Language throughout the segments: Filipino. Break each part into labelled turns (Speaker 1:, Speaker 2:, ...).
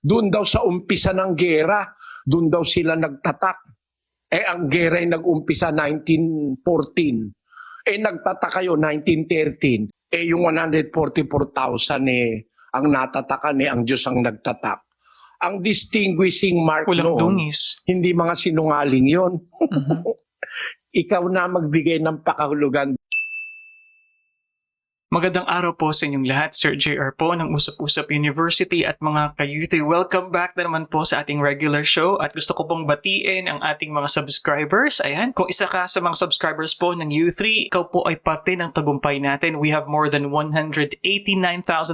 Speaker 1: Doon daw sa umpisa ng gera, doon daw sila nagtatak. Ang gera ay nag-umpisa 1914. Nagtatak kayo 1913. Yung 144,000 ang natatakan ang Diyos ang nagtatak. Ang distinguishing mark noon, hindi mga sinungaling yon. Ikaw na magbigay ng pakahulugan.
Speaker 2: Magandang araw po sa inyong lahat, Sir JR po ng Usap-Usap University at mga ka-youth. Welcome back na naman po sa ating regular show at gusto ko pong batiin ang ating mga subscribers. Ayan, kung isa ka sa mga subscribers po ng U3, ikaw po ay parte ng tagumpay natin. We have more than 189,000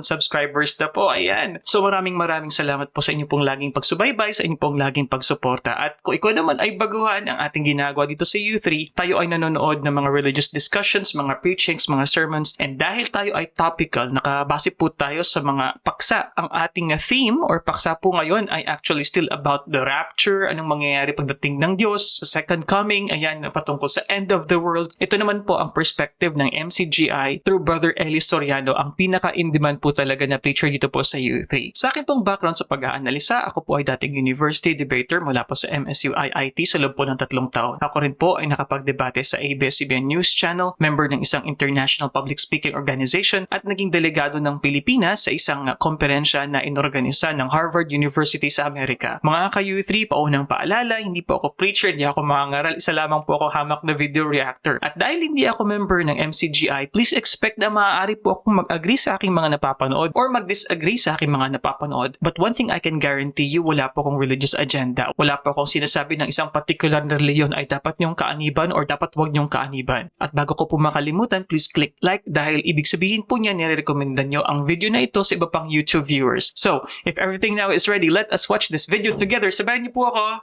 Speaker 2: subscribers na po. Ayan. So maraming salamat po sa inyo pong laging pagsubaybay, sa inyo pong laging pagsuporta. At kung ikaw naman ay baguhan ang ating ginagawa dito sa U3, tayo ay nanonood ng mga religious discussions, mga preachings, mga sermons, and dahil tayo ay topical, nakabase po tayo sa mga paksa. Ang ating theme or paksa po ngayon ay actually still about the rapture, anong mangyayari pagdating ng Diyos, sa second coming, ayan, patungkol sa end of the world. Ito naman po ang perspective ng MCGI through Brother Eli Soriano, ang pinaka-in-demand po talaga na preacher dito po sa U3. Sa akin pong background sa pag-aanalisa, ako po ay dating university debater mula po sa MSU IIT sa loob po ng 3 taon. Ako rin po ay nakapagdebate sa ABS-CBN News Channel, member ng isang international public speaking organization at naging delegado ng Pilipinas sa isang komperensya na inorganisa ng Harvard University sa Amerika. Mga ka-U3, paunang paalala, hindi po ako preacher, hindi ako mangangaral, isa lamang po ako hamak na video reactor. At dahil hindi ako member ng MCGI, please expect na maaari po akong mag-agree sa aking mga napapanood or mag-disagree sa aking mga napapanood. But one thing I can guarantee you, wala po akong religious agenda. Wala po akong sinasabi ng isang particular na reliyon ay dapat niyong kaaniban or dapat wag niyong kaaniban. At bago ko po makalimutan, please click like dahil ibig sabihin po niya nire-recommenda nyo ang video na ito sa iba pang YouTube viewers. So, if everything now is ready, let us watch this video together. Sabayan niyo po ako.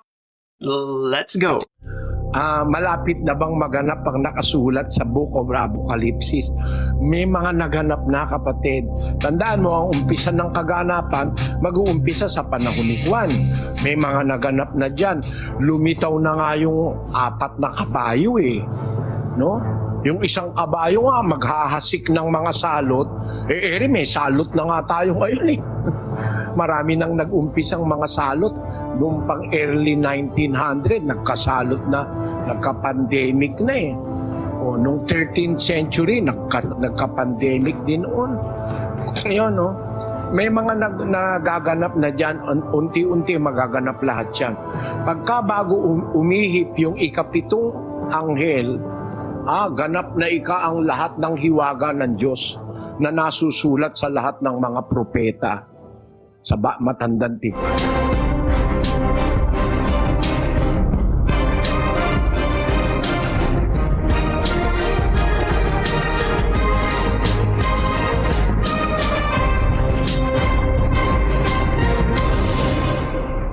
Speaker 2: Let's go!
Speaker 1: Malapit na bang maganap ang nakasulat sa Book of Apocalypse? May mga naganap na, kapatid. Tandaan mo, ang umpisa ng kaganapan, mag-uumpisa sa panahon ni Juan. May mga naganap na dyan. Lumitaw na nga yung 4 na kabayo no? Yung isang kabayo nga maghahasik ng mga salot, may salot na nga tayo ngayon Marami nang nag-umpisang mga salot. Noong pang early 1900, nagkasalot na, nagka-pandemic na noong 13th century, nagka-pandemic din noon. Yun, no? May mga nagaganap na dyan, unti-unti magaganap lahat yan. Pagka bago umihip yung ikapitong anghel, ganap na ang lahat ng hiwaga ng Diyos na nasusulat sa lahat ng mga propeta sa matandang tipan.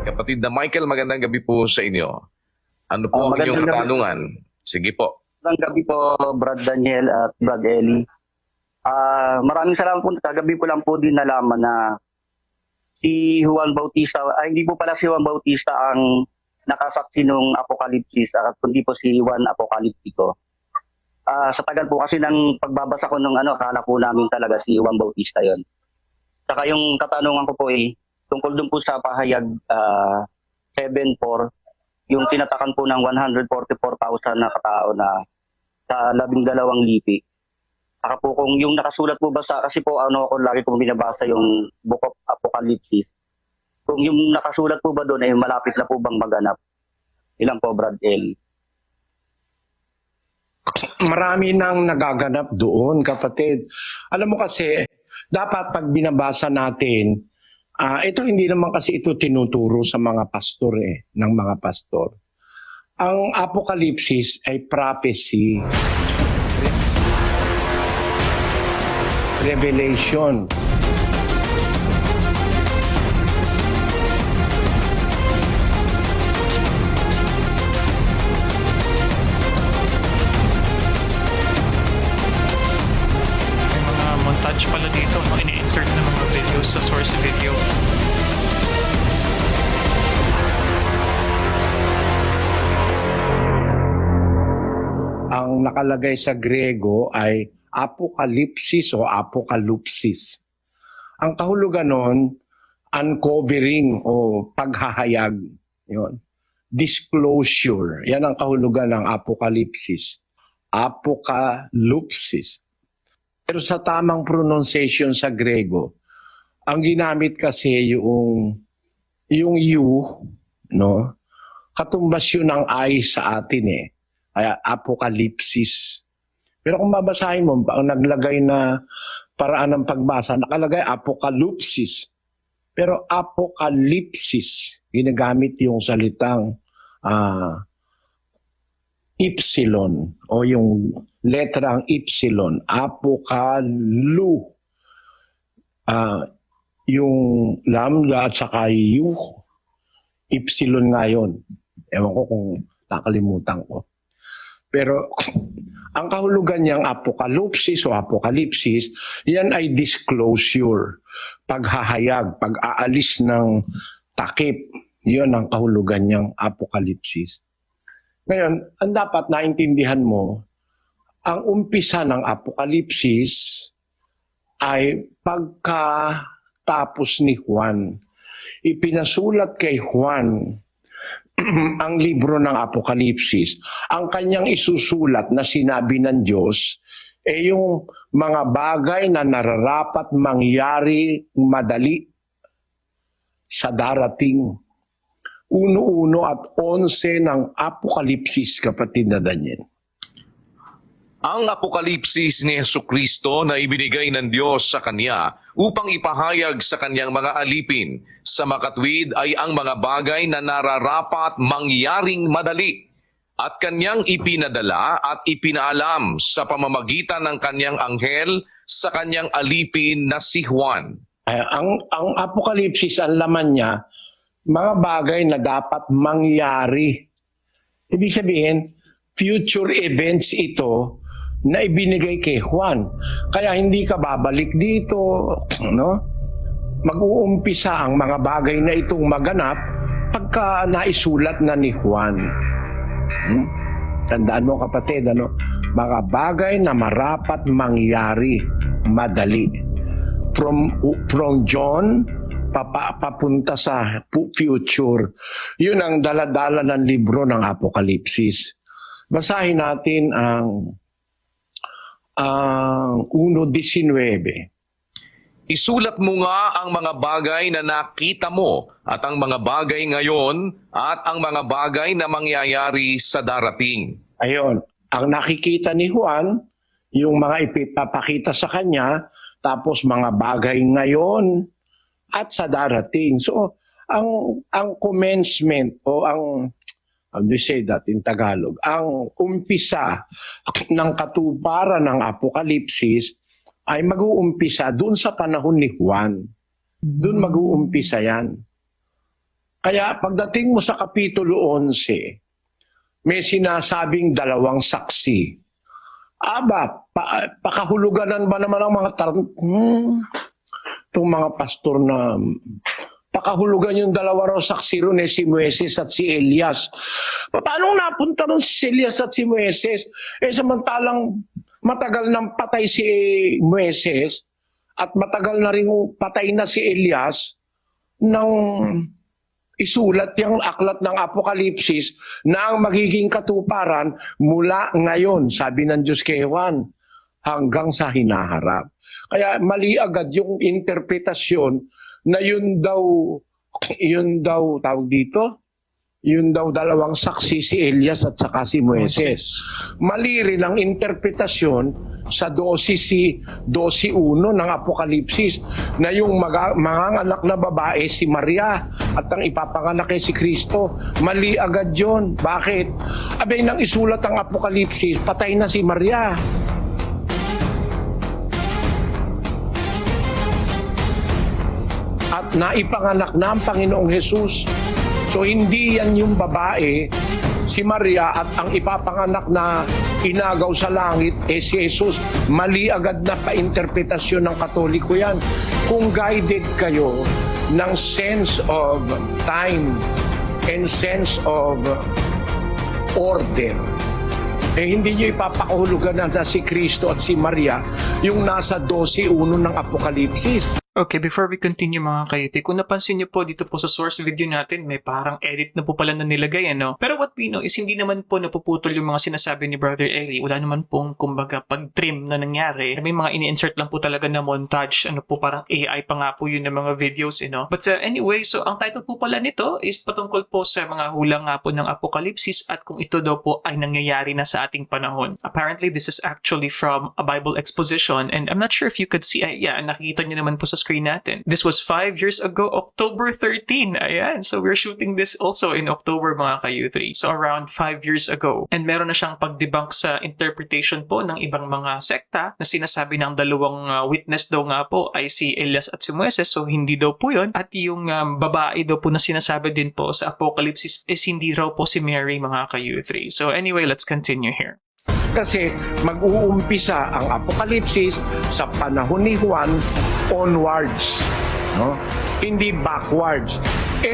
Speaker 3: Kapatid na Michael, magandang gabi po sa inyo. Ano po ang inyong katanungan? Sige po.
Speaker 4: Magandang gabi po, Brad Daniel at Brad Eli. Maraming salamat po. Kagabi ko lang po din nalaman na si Juan Bautista, hindi po pala si Juan Bautista ang nakasaksi nung Apokalipsis, kundi po si Juan Apokaliptiko. Sa tagal po kasi ng pagbabasa ko nung akala po namin talaga si Juan Bautista yon. Saka yung katanungan ko po tungkol dun po sa pahayag 7:4, yung tinatakan po ng 144,000 na katao na sa 12 lipi. Saka po kung yung nakasulat po ba kasi po ako lagi kong binabasa yung Book of Apocalypse. Kung yung nakasulat po ba doon ay malapit na po bang maganap? Ilan po, Brad Eli?
Speaker 1: Marami nang nagaganap doon, kapatid. Alam mo kasi, dapat pag binabasa natin, ito hindi naman kasi ito tinuturo sa mga pastor ng mga pastor. Ang Apocalypse ay prophecy, revelation.
Speaker 2: May mga montage pala dito, ini-insert na mga videos sa source video.
Speaker 1: Ang nakalagay sa Grego ay apokalipsis o apokalupsis. Ang kahulugan nun, uncovering o paghahayag. Yun. Disclosure. Yan ang kahulugan ng apokalipsis. Apokalupsis. Pero sa tamang pronunciation sa Grego, ang ginamit kasi yung you, no? Katumbas yun ng I sa atin eh. Kaya apokalipsis. Pero kung babasahin mo, ang naglagay na paraan ng pagbasa, nakalagay apokalupsis. Pero apokalipsis, ginagamit yung salitang ipsilon o yung letrang ipsilon, apokalu. Yung lambda at saka yu, ipsilon nga yun. Ewan ko kung nakalimutan ko. Pero ang kahulugan niyang apokalupsis o apokalipsis, yan ay disclosure, paghahayag, pag-aalis ng takip. Yun ang kahulugan niyang apokalipsis. Ngayon, ang dapat naintindihan mo, ang umpisa ng apokalipsis ay pagkatapos ni Juan. Ipinasulat kay Juan ang libro ng Apokalipsis. Ang kanyang isusulat na sinabi ng Diyos ay yung mga bagay na nararapat mangyari madali sa darating. 1:1 at 11 ng Apokalipsis, kapatid na Daniel.
Speaker 3: Ang apokalipsis ni Jesucristo na ibinigay ng Diyos sa Kanya upang ipahayag sa Kanyang mga alipin sa makatwid ay ang mga bagay na nararapat mangyaring madali at Kanyang ipinadala at ipinaalam sa pamamagitan ng Kanyang anghel sa Kanyang alipin na si Juan.
Speaker 1: Ang Apokalipsis, ang laman niya, mga bagay na dapat mangyari. Ibig sabihin, future events ito na ibinigay kay Juan. Kaya hindi ka babalik dito, no? Mag-uumpisa ang mga bagay na itong maganap pagka naisulat na ni Juan. Tandaan mo kapatid, ano? Mga bagay na marapat mangyari madali. From John papunta sa future. Yun ang daladala ng libro ng Apokalipsis. Basahin natin ang 1:19.
Speaker 3: Isulat mo nga ang mga bagay na nakita mo at ang mga bagay ngayon at ang mga bagay na mangyayari sa darating.
Speaker 1: Ayon, ang nakikita ni Juan, yung mga ipapakita sa kanya, tapos mga bagay ngayon at sa darating. So, ang commencement o ang, how do you say that in Tagalog, ang umpisa ng katuparan ng Apokalipsis ay mag-uumpisa doon sa panahon ni Juan. Doon mag-uumpisa yan. Kaya pagdating mo sa Kapitulo 11, may sinasabing 2 saksi. Aba, pakahuluganan ba naman ang mga itong mga pastor na pakahulugan yung 2 raw saksi ron si Moises at si Elias. Paano napunta ron si Elias at si Moises? Samantalang matagal nang patay si Moises at matagal na rin patay na si Elias nang isulat yung aklat ng Apokalipsis na ang magiging katuparan mula ngayon, sabi ng Diyos kay Juan, hanggang sa hinaharap. Kaya mali agad yung interpretasyon na yun daw tawag dito, yun daw 2 saksi si Elias at saka si Moises. Mali rin ang interpretasyon sa 12:1 ng Apokalipsis na yung mga anak na babae si Maria at ang ipapanganak ay si Kristo. Mali agad yun. Bakit? Abay, nang isulat ang Apokalipsis, patay na si Maria. At naipanganak na ang Panginoong Jesus. So hindi yan yung babae, si Maria, at ang ipapanganak na inagaw sa langit si Jesus. Mali agad na pa-interpretasyon ng Katoliko yan. Kung guided kayo ng sense of time and sense of order, hindi nyo ipapakahulugan na si Kristo at si Maria yung nasa 12:1 ng Apokalipsis.
Speaker 2: Okay, before we continue mga kayuti, kung napansin niyo po dito po sa source video natin, may parang edit na po pala na nilagay, ano? Pero what we know is hindi naman po napuputol yung mga sinasabi ni Brother Eli. Wala naman pong, kumbaga, pag-trim na nangyari. May mga ini-insert lang po talaga na montage, ano po, parang AI pa nga po yun ng mga videos, But anyway, so ang title po pala nito is patungkol po sa mga hula nga po ng Apokalipsis at kung ito daw po ay nangyayari na sa ating panahon. Apparently, this is actually from a Bible exposition and I'm not sure if you could see, nakikita niyo naman po sa screen natin. This was 5 years ago, October 13. Ayan, so we're shooting this also in October mga ka-U3. So around 5 years ago. And meron na siyang pag-debunk sa interpretation po ng ibang mga sekta na sinasabi ng dalawang witness daw nga po ay si Elias at si Moises. So hindi daw po yun. At yung babae daw po na sinasabi din po sa Apocalypse is hindi raw po si Mary mga ka-U3. So anyway, let's continue here.
Speaker 1: Kasi mag-uumpisa ang Apokalipsis sa panahon ni Juan onwards, no? Hindi backwards.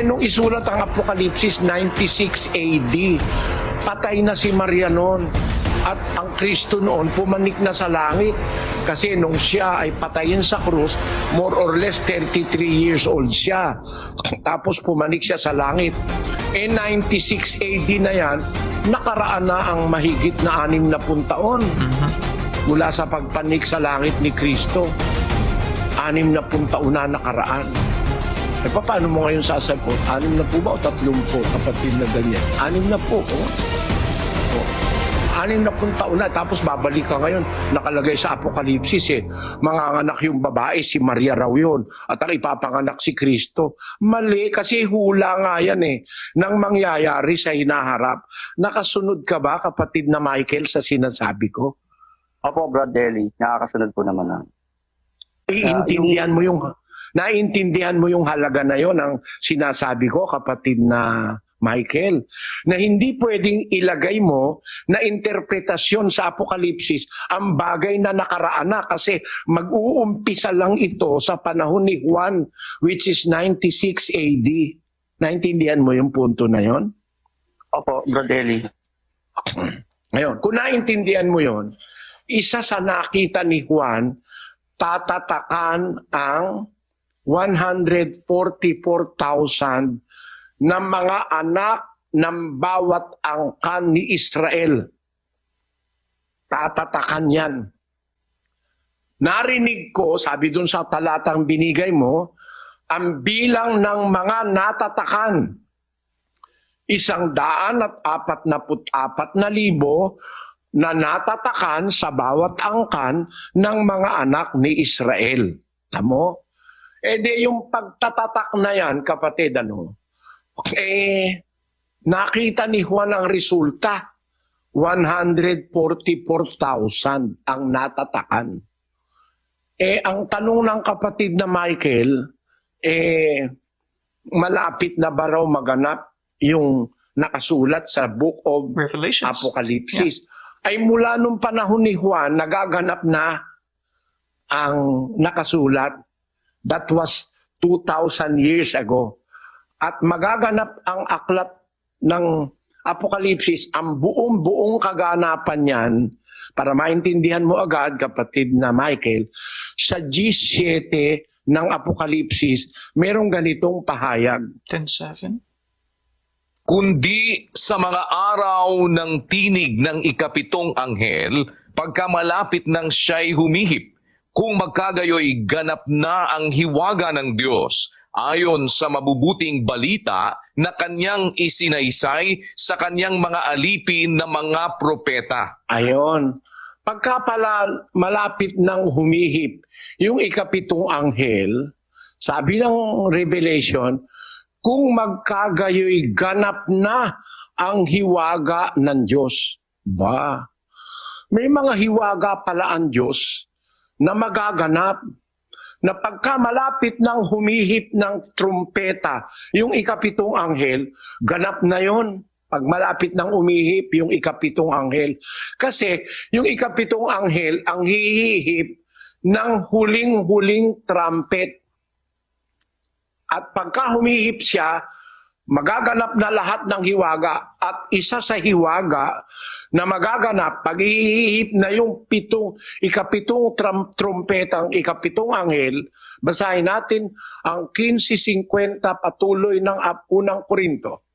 Speaker 1: Nung isulat ang Apokalipsis 96 AD, patay na si Maria noon. At ang Kristo noon pumanik na sa langit kasi nung siya ay patayin sa krus, more or less 33 years old siya. Tapos pumanik siya sa langit. 96 AD na yan, nakaraan na ang mahigit na 60 taon mula sa pagpanik sa langit ni Kristo. 60 taon na nakaraan. Paano mo ngayon sasagot? 60 ba o 30 kapatid na ganyan? 60 po. 60 taon na, tapos babalik ka ngayon, nakalagay sa Apokalipsis manganganak yung babae, si Maria raw yun, at ang ipapanganak si Kristo. Mali, kasi hula nga yan nang mangyayari sa hinaharap. Nakasunod ka ba, kapatid na Michael, sa sinasabi ko?
Speaker 4: Opo, Brad Eli, nakakasunod po naman na.
Speaker 1: Naiintindihan mo yung halaga na yon ang sinasabi ko, kapatid na Michael, na hindi pwedeng ilagay mo na interpretasyon sa Apokalipsis ang bagay na nakaraan na kasi mag-uumpisa lang ito sa panahon ni Juan, which is 96 AD. Naintindihan mo yung punto na yon?
Speaker 4: Opo, Brad Eli.
Speaker 1: Ngayon, kung naintindihan mo yon, isa sa nakita ni Juan, tatatakan ang 144,000 na mga anak ng bawat angkan ni Israel. Tatatakan yan. Narinig ko, sabi dun sa talatang binigay mo, ang bilang ng mga natatakan, 144,000 na natatakan sa bawat angkan ng mga anak ni Israel. Tamo? Di yung pagtatatak na yan, kapatid, nakita ni Juan ang resulta. 144,000 ang natatakan. Ang tanong ng kapatid na Michael, malapit na ba raw maganap yung nakasulat sa Book of
Speaker 2: Revelations.
Speaker 1: Apokalipsis? Ay mula nung panahon ni Juan, nagaganap na ang nakasulat. That was 2,000 years ago. At magaganap ang aklat ng Apokalipsis, ang buong kaganapan niyan, para maintindihan mo agad, kapatid na Michael, sa G7 ng Apokalipsis, merong ganitong pahayag.
Speaker 2: 10:7.
Speaker 3: Kundi sa mga araw ng tinig ng ikapitong anghel, pagka malapit ng siya'y humihip, kung magkagayoy ganap na ang hiwaga ng Diyos, ayon sa mabubuting balita na kanyang isinaysay sa kanyang mga alipin na mga propeta.
Speaker 1: Ayon. Pagka pala malapit ng humihip yung ikapitong anghel, sabi ng Revelation, kung magkagayoy ganap na ang hiwaga ng Diyos. May mga hiwaga pala ang Diyos na magaganap na pagka malapit ng humihip ng trumpeta, yung ikapitong anghel, ganap na yon. Pag malapit ng umihip yung ikapitong anghel. Kasi yung ikapitong anghel ang hihihip ng huling-huling trumpet. At pagka humihip siya, magaganap na lahat ng hiwaga, at isa sa hiwaga na magaganap pag ihihip na yung ikapitong trumpetang ikapitong anghel. Basahin natin ang 15:50 patuloy ng unang Korinto.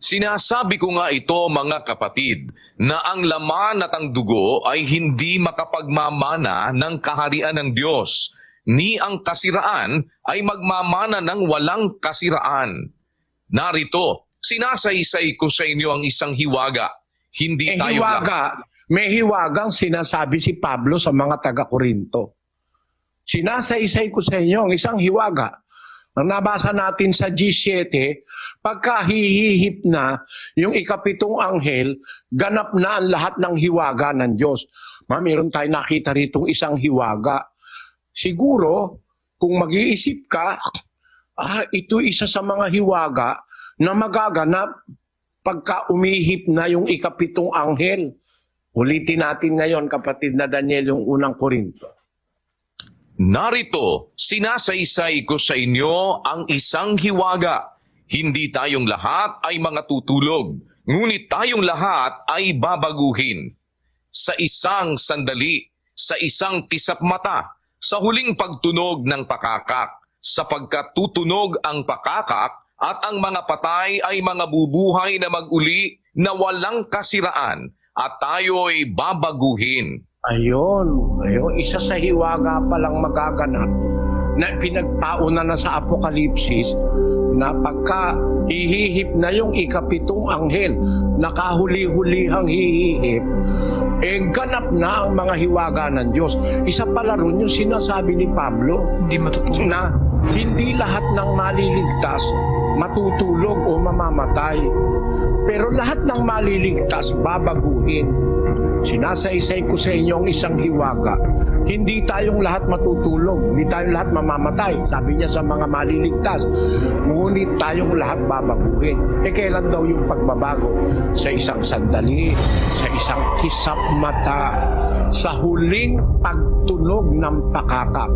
Speaker 3: Sinasabi ko nga ito, mga kapatid, na ang laman at ang dugo ay hindi makapagmamana ng kaharian ng Diyos, ni ang kasiraan ay magmamana ng walang kasiraan. Narito, sinasaysay ko sa inyo ang isang hiwaga. Hindi tayo
Speaker 1: May hiwagang sinasabi si Pablo sa mga taga-Korinto. Sinasaysay ko sa inyo ang isang hiwaga. Ang nabasa natin sa G7, pagka hihihip na yung ikapitong anghel, ganap na ang lahat ng hiwaga ng Diyos. Meron tayo nakita rito isang hiwaga. Siguro, kung mag-iisip ka, ito isa sa mga hiwaga na magaganap pagka umihip na yung ikapitong anghel. Ulitin natin ngayon, kapatid na Daniel, yung unang Korinto.
Speaker 3: Narito, sinasaysay ko sa inyo ang isang hiwaga. Hindi tayong lahat ay mga tutulog, ngunit tayong lahat ay babaguhin. Sa isang sandali, sa isang kisap mata, sa huling pagtunog ng pakakak, sapagkat tutunog ang pakakak at ang mga patay ay mga bubuhay na mag-uli na walang kasiraan at tayo ay babaguhin.
Speaker 1: Ayun, isa sa hiwaga palang magaganap na pinagpauna na sa Apokalipsis na pagka hihihip na yung ikapitong anghel, nakahuli-hulihang hihihip, ganap na ang mga hiwaga ng Diyos. Isa pala ron yung sinasabi ni Pablo
Speaker 2: Hindi matutulog.
Speaker 1: na hindi lahat ng maliligtas matutulog o mamamatay. Pero lahat ng maliligtas babaguhin. Sinasaysay ko sa inyo ang isang hiwaga. Hindi tayong lahat matutulog, hindi tayong lahat mamamatay. Sabi niya sa mga maliligtas, ngunit tayong lahat babaguhin. Kailan daw yung pagbabago? Sa isang sandali, sa isang kisap mata, sa huling pagtunog ng pakakak.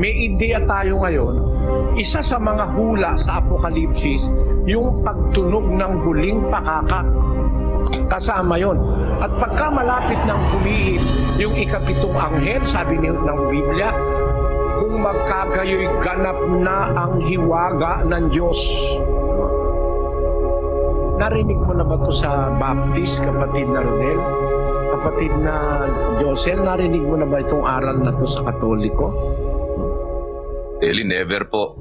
Speaker 1: May ideya tayo ngayon. Isa sa mga hula sa Apokalipsis, yung pagtunog ng huling pakakak. Kasama yon. At pagka malapit ng humihip yung ikapitong anghel, sabi ng Biblia, kung magkagayoy ganap na ang hiwaga ng Diyos. Narinig mo na ba ito sa Baptist, kapatid na Rodel? Kapatid na Josel, narinig mo na ba itong aral na ito sa Katoliko?
Speaker 5: Eli, never po.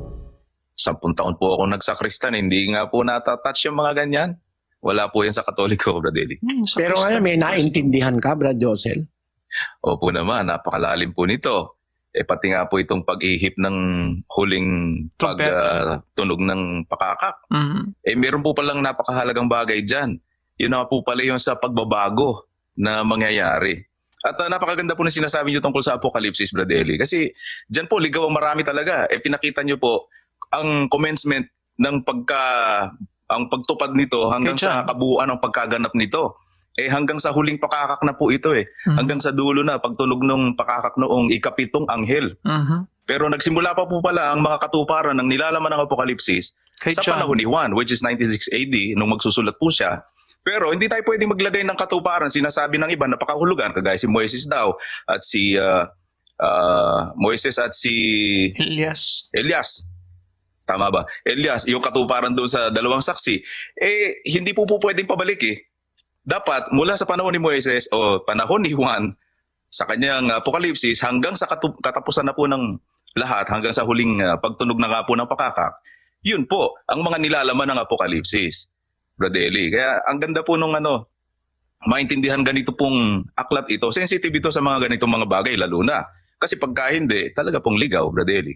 Speaker 5: 10 taon po ako nagsakristan, hindi nga po natatouch yung mga ganyan. Wala po yan sa Katoliko, Brad Eli.
Speaker 1: Pero ngayon may naintindihan ka, Brad Josel?
Speaker 5: Opo naman, napakalalim po nito. Pati nga po itong pag-ihip ng huling pagtunog ng pakakak. Meron po palang napakahalagang bagay dyan. Yun na po pala yung sa pagbabago na mangyayari. At napakaganda po na sinasabi niyo tungkol sa Apokalipsis, Brad Eli. Kasi dyan po, ligaw ang marami talaga. Pinakita niyo po ang commencement ng ang pagtupad nito hanggang sa kabuuan ng pagkaganap nito. Hanggang sa huling pakakak na po ito . Hanggang sa dulo na pagtunog ng pakakak noong ikapitong anghel. Pero nagsimula pa po pala ang mga katuparan ng nilalaman ng Apokalipsis sa panahon ni Juan, which is 96 AD, nung magsusulat po siya. Pero hindi tayo pwedeng maglagay ng katuparan. Sinasabi ng iba, napakahulugan, kagaya si Moises daw, at si Moises at si Elias. Tama ba? Elias, yung katuparan doon sa dalawang saksi, hindi po pwedeng pabalik . Dapat mula sa panahon ni Moises o panahon ni Juan sa kanyang Apokalipsis hanggang sa katapusan na po ng lahat, hanggang sa huling pagtunog na nga po ng pakakak, yun po ang mga nilalaman ng Apokalipsis, Brad Eli. Kaya ang ganda po nung maintindihan ganito pong aklat ito. Sensitive ito sa mga ganitong mga bagay, lalo na. Kasi pagka hindi, talaga pong ligaw, Brad Eli.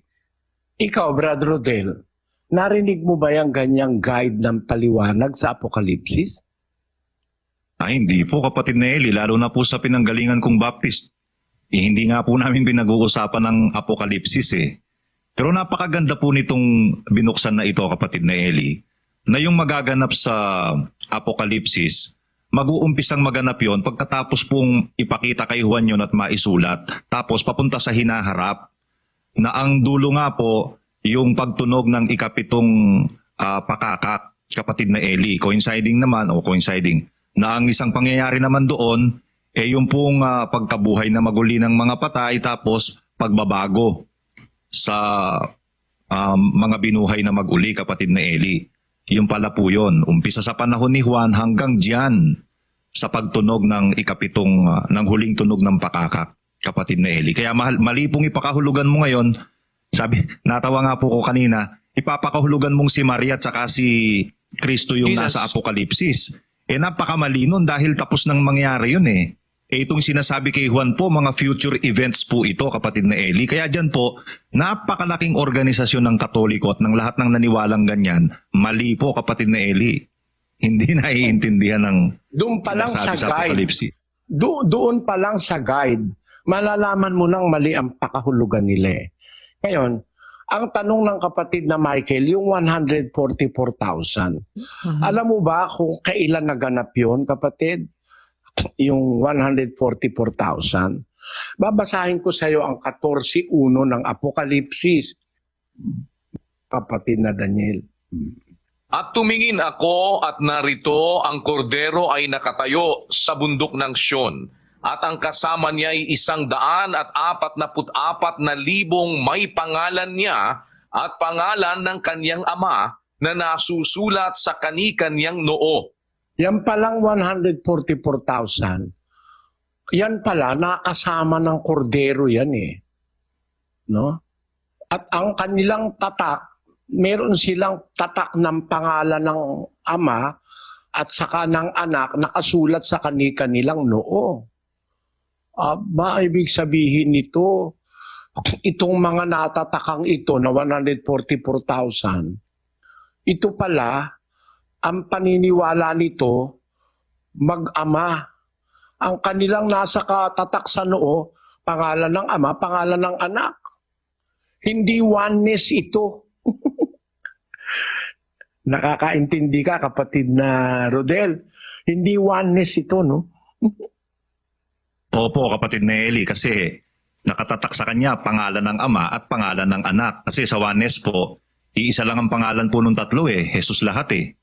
Speaker 1: Ikaw, Brad Rodel, narinig mo ba yung ganyang guide ng paliwanag sa Apokalipsis?
Speaker 6: Hindi po, kapatid na Eli, lalo na po sa pinanggalingan kong Baptist. Hindi nga po namin pinag-uusapan ng Apokalipsis . Pero napakaganda po nitong binuksan na ito, kapatid na Eli, na yung magaganap sa Apokalipsis, mag-uumpisang maganap yon pagkatapos pong ipakita kay Juan yun at maisulat. Tapos papunta sa hinaharap, na ang dulo nga po, yung pagtunog ng ikapitong pakakak, kapatid na Eli. Coinciding na ang isang pangyayari naman doon yung pong pagkabuhay na maguli ng mga patay, tapos pagbabago sa mga binuhay na maguli, kapatid na Eli. Yung pala po yun, umpisa sa panahon ni Juan hanggang diyan sa pagtunog ng ikapitong, ng huling tunog ng pakakak, kapatid na Eli. Kaya mali pong ipakahulugan mo ngayon. Sabi, natawa nga po ko kanina, ipapakahulugan mong si Maria at saka si Kristo yung
Speaker 2: Jesus.
Speaker 6: nasa Apokalipsis. Napakamali nun dahil tapos nang mangyari yun eh. Itong sinasabi kay Juan po, mga future events po ito, kapatid na Eli. Kaya dyan po, napakalaking organisasyon ng Katoliko at ng lahat ng naniwalang ganyan. Mali po, kapatid na Eli. Hindi naiintindihan ng
Speaker 1: Doon pa lang sa
Speaker 6: sinasabi sa
Speaker 1: guide.
Speaker 6: Apokalipsis.
Speaker 1: Doon pa lang sa guide, malalaman mo nang mali ang pakahulugan nila eh. Ngayon, ang tanong ng kapatid na Michael, yung 144,000. Alam mo ba kung kailan naganap yun, kapatid? Yung 144,000. Babasahin ko sa iyo ang 14:1 ng Apokalipsis, kapatid na Daniel.
Speaker 3: At tumingin ako at narito ang kordero ay nakatayo sa bundok ng Sion. At ang kasama niya ay 144,000 may pangalan niya at pangalan ng kanyang ama na nasusulat sa kani-kanyang noo.
Speaker 1: Yan palang 144,000. Yan pala, nakasama ng kordero yan eh. No? At ang kanilang tatak, meron silang tatak ng pangalan ng ama at saka ng anak nakasulat sa kanilang noo. Aba, ibig sabihin nito, itong mga natatakang ito na 144,000, ito pala, ang paniniwala nito, mag-ama. Ang kanilang nasa katatak sa noo, pangalan ng ama, pangalan ng anak. Hindi oneness ito. Nakakaintindi ka, kapatid na Rodel. Hindi oneness ito, no?
Speaker 6: Opo, kapatid na Eli, kasi nakatatak sa kanya pangalan ng ama at pangalan ng anak. Kasi sa oneness po, iisa lang ang pangalan po nung tatlo eh. Jesus lahat eh.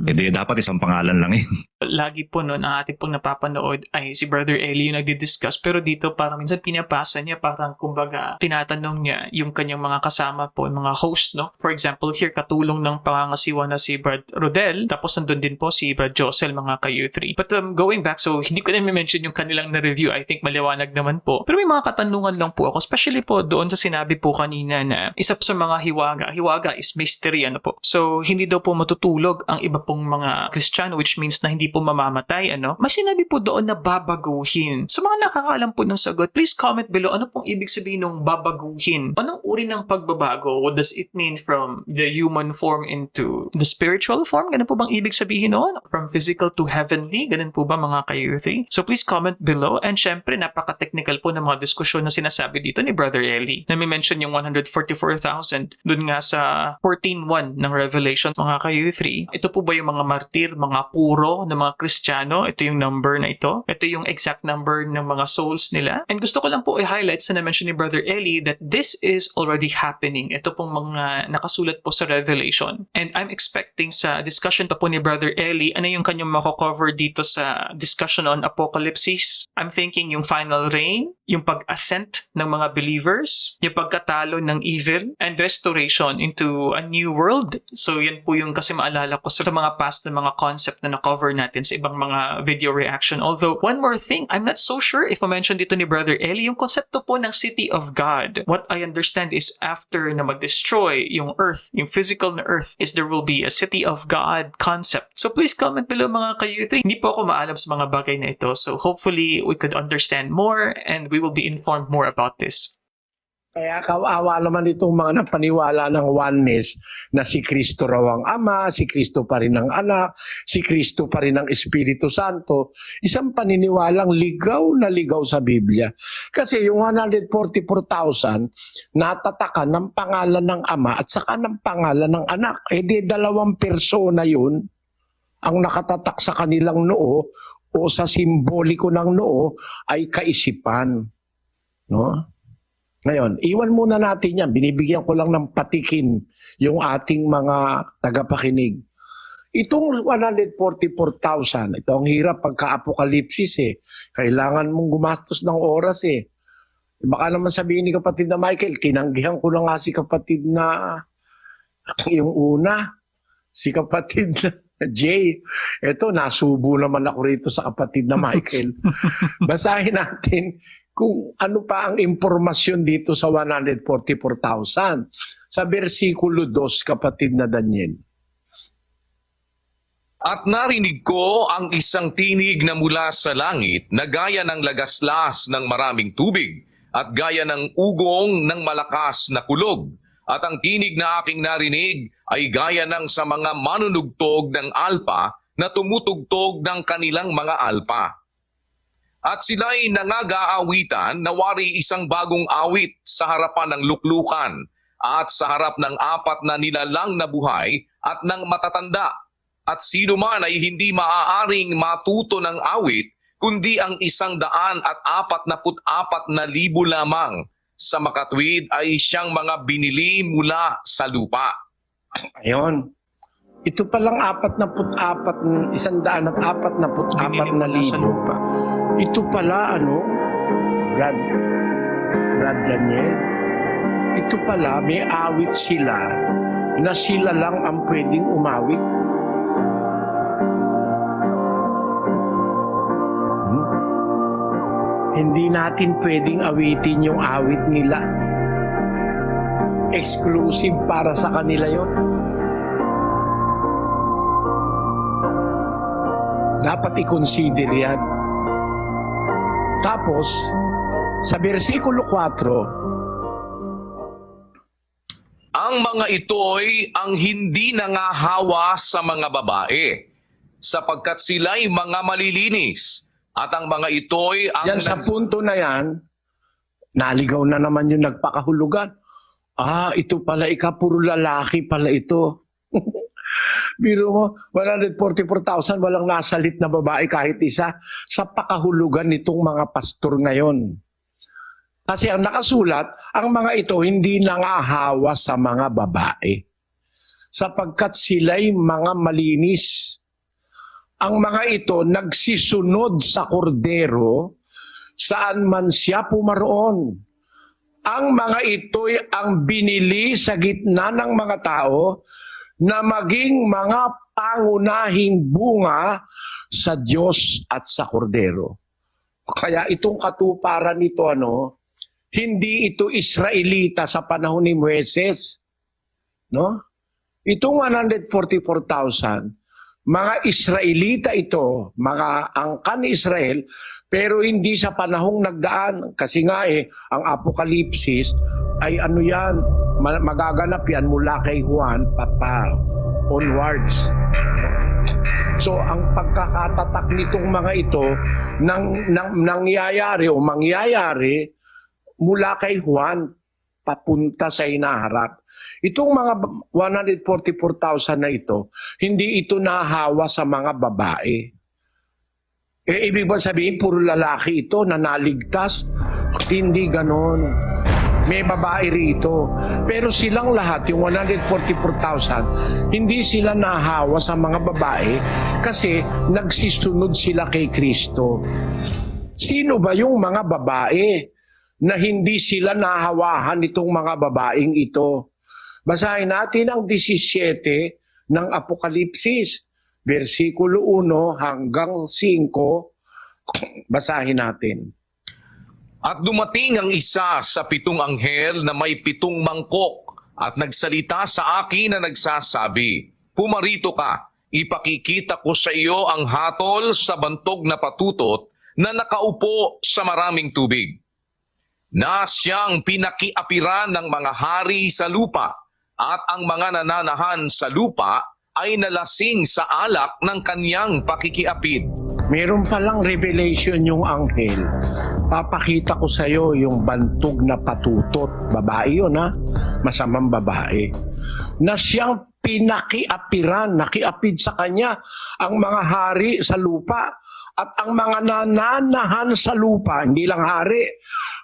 Speaker 6: Dapat isang pangalan lang eh.
Speaker 2: Lagi po noon ang ating pong napapanood ay si Brother Eli yung nagdi-discuss, pero dito parang minsan pinapasa niya, parang kumbaga tinatanong niya yung kanyang mga kasama po, yung mga host, no? For example, here katulong ng pangangasiwa na si Brad Rodel, tapos nandun din po si Brad Josel, mga ka-U3. But going back, so hindi ko na mention yung kanilang na-review, I think maliwanag naman po. Pero may mga katanungan lang po ako, especially po doon sa sinabi po kanina na isa sa mga hiwaga is mystery, ano po. So hindi daw po matutulog ang iba pong mga Kristiyano, which means na hindi po mamamatay, ano? May sinabi po doon na babaguhin. Sa mga nakakaalam po ng sagot, please comment below ano pong ibig sabihin ng babaguhin. Anong uri ng pagbabago? What does it mean from the human form into the spiritual form? Ganun po bang ibig sabihin noon? From physical to heavenly? Ganun po ba, mga ka-U3? So please comment below, and syempre napaka-technical po ng mga diskusyon na sinasabi dito ni Brother Eli. Na may mention yung 144,000 dun nga sa 14:1 ng Revelation, mga ka-U3. Ito po ba yung mga martir, mga puro ng mga Kristiyano? Ito yung number na ito? Ito yung exact number ng mga souls nila? And gusto ko lang po i-highlight sa na-mention ni Brother Eli that this is already happening. Ito pong mga nakasulat po sa Revelation. And I'm expecting sa discussion pa po ni Brother Eli, ano yung kanyang mako-cover dito sa discussion on Apocalypse? I'm thinking yung final reign, yung pag-ascent ng mga believers, yung pagkatalo ng evil, and restoration into a new world. So yan po yung kasi maalala ko sa mga past na mga concept na na-cover natin sa ibang mga video reaction. Although, one more thing, I'm not so sure if ma-mention dito ni Brother Eli, yung konsepto po ng City of God. What I understand is after na mag-destroy yung earth, yung physical na earth, is there will be a City of God concept. So please comment below, mga ka-U3. Hindi po ako maalam sa mga bagay na ito. So hopefully, we could understand more and we will be informed more about this.
Speaker 1: Kaya kawawa naman itong mga napaniwala ng oneness na si Kristo raw ang Ama, si Kristo pa rin ang Anak, si Kristo pa rin ang Espiritu Santo. Isang paniniwalang ligaw na ligaw sa Biblia. Kasi yung 144,000 natatakan ng pangalan ng Ama at saka ng pangalan ng Anak. Di dalawang persona yun ang nakatatak sa kanilang noo o sa simboliko ng noo ay kaisipan. No? Ngayon, iwan muna natin yan. Binibigyan ko lang ng patikin yung ating mga tagapakinig. Itong 144,000, ito ang hirap pagka-apokalipsis eh. Kailangan mong gumastos ng oras eh. Baka naman sabihin ni kapatid na Michael, kinanggihan ko na nga si kapatid na yung una, si kapatid na Jay. Ito, nasubo naman ako rito sa kapatid na Michael. Basahin natin kung ano pa ang impormasyon dito sa 144,000. Sa versikulo 2, kapatid na Daniel.
Speaker 3: At narinig ko ang isang tinig na mula sa langit na gaya ng lagaslas ng maraming tubig at gaya ng ugong ng malakas na kulog. At ang tinig na aking narinig ay gaya ng sa mga manunugtog ng alpa na tumutugtog ng kanilang mga alpa. At sila'y nangag-aawitan na wari isang bagong awit sa harapan ng luklukan at sa harap ng 4 na nilalang na buhay at ng matatanda. At sino man ay hindi maaaring matuto ng awit kundi ang 144,000 lamang. Sa makatwid ay siyang mga binili mula sa lupa.
Speaker 1: Ayon. Ito palang 144,000. Ito pala, Brad Daniel, ito pala, may awit sila na sila lang ang pwedeng umawit. Hindi natin pwedeng awitin yung awit nila. Exclusive para sa kanila yon. Dapat i-consider yan. Tapos, sa versikulo 4,
Speaker 3: ang mga ito'y ang hindi nangahawa sa mga babae, sapagkat sila'y mga malilinis, at ang mga ito'y ang...
Speaker 1: yan sa punto na yan, naligaw na naman yung nagpakahulugan. Ito pala, puro lalaki pala ito. Biro mo, 144,000, walang nasalit na babae kahit isa sa pakahulugan nitong mga pastor ngayon. Kasi ang nakasulat, ang mga ito hindi nangahawa sa mga babae, sapagkat sila'y mga malinis. Ang mga ito nagsisunod sa kordero saan man siya pumaroon. Ang mga ito'y ang binili sa gitna ng mga tao na maging mga pangunahing bunga sa Diyos at sa kordero. Kaya itong katuparan nito, hindi ito Israelita sa panahon ni Moises. No? Itong 144,000, mga Israelita ito, mga angkan ni Israel, pero hindi sa panahong nagdaan. Kasi nga ang Apokalipsis ay magaganap yan mula kay Juan onwards. So ang pagkakatatak nitong mga ito nangyayari o mangyayari mula kay Juan papunta sa hinaharap. Itong mga 144,000 na ito, hindi ito nahawa sa mga babae. Ibig ba sabihin, puro lalaki ito na naligtas? Hindi ganon. May babae rito. Pero silang lahat, yung 144,000, hindi sila nahawa sa mga babae kasi nagsisunod sila kay Kristo. Sino ba yung mga babae na hindi sila nahawahan nitong mga babaeng ito? Basahin natin ang 17 ng Apokalipsis, versikulo 1 hanggang 5. Basahin natin.
Speaker 3: At dumating ang isa sa 7 anghel na may 7 mangkok at nagsalita sa akin na nagsasabi, "Pumarito ka, ipakikita ko sa iyo ang hatol sa bantog na patutot na nakaupo sa maraming tubig. Na siyang pinakiapiran ng mga hari sa lupa at ang mga nananahan sa lupa ay nalasing sa alak ng kanyang pakikiapid."
Speaker 1: Meron palang revelation yung anghel. Papakita ko sa iyo yung bantog na patutot. Babae yun, masamang babae. Na siyang pinakiapiran, nakiapid sa kanya ang mga hari sa lupa at ang mga nananahan sa lupa, hindi lang hari,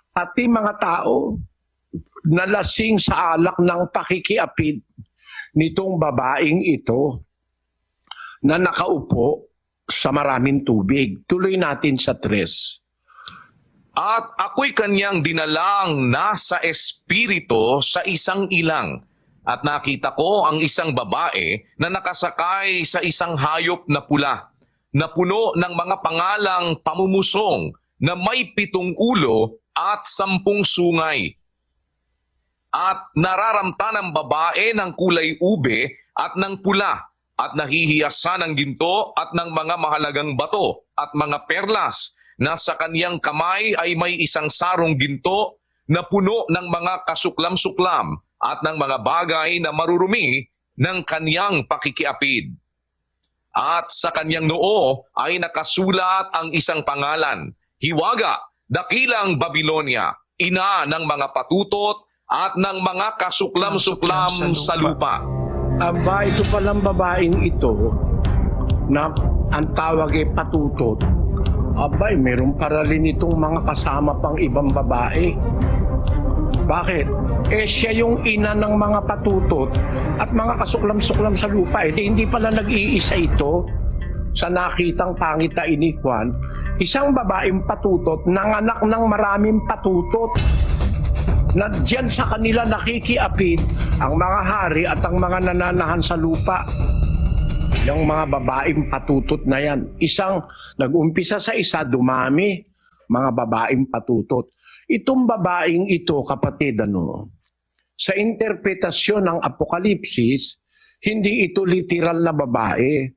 Speaker 1: pati mga tao. nalasing sa alak ng pakikiapid nitong babaeng ito na nakaupo sa maraming tubig. Tuloy natin sa 3.
Speaker 3: At ako'y kanyang dinalang nasa espiritu sa isang ilang. At nakita ko ang isang babae na nakasakay sa isang hayop na pula, na puno ng mga pangalang pamumusong na may 7 ulo at 10 sungay. At nararamta ng babae ng kulay ube at ng pula at nahihiyasan ng ginto at ng mga mahalagang bato at mga perlas na sa kaniyang kamay ay may isang sarong ginto na puno ng mga kasuklam-suklam at ng mga bagay na marurumi ng kaniyang pakikiapid. At sa kaniyang noo ay nakasulat ang isang pangalan, Hiwaga, Dakilang Babilonia, ina ng mga patutot at ng mga kasuklam-suklam sa lupa.
Speaker 1: Aba, ito palang babaeng ito na ang tawag ay patutot. Abay, meron para rin itong mga kasama pang ibang babae. Bakit? Siya yung ina ng mga patutot at mga kasuklam-suklam sa lupa. Hindi pala nag-iisa ito sa nakitang pangit na inikwan. Isang babaeng patutot, nanganak ng maraming patutot. Na diyan sa kanila nakikiapid ang mga hari at ang mga nananahan sa lupa. Yung mga babaeng patutot na yan. Isang nag-umpisa sa isa, dumami, mga babaeng patutot. Itong babaeng ito, kapatid, sa interpretasyon ng Apokalipsis, hindi ito literal na babae.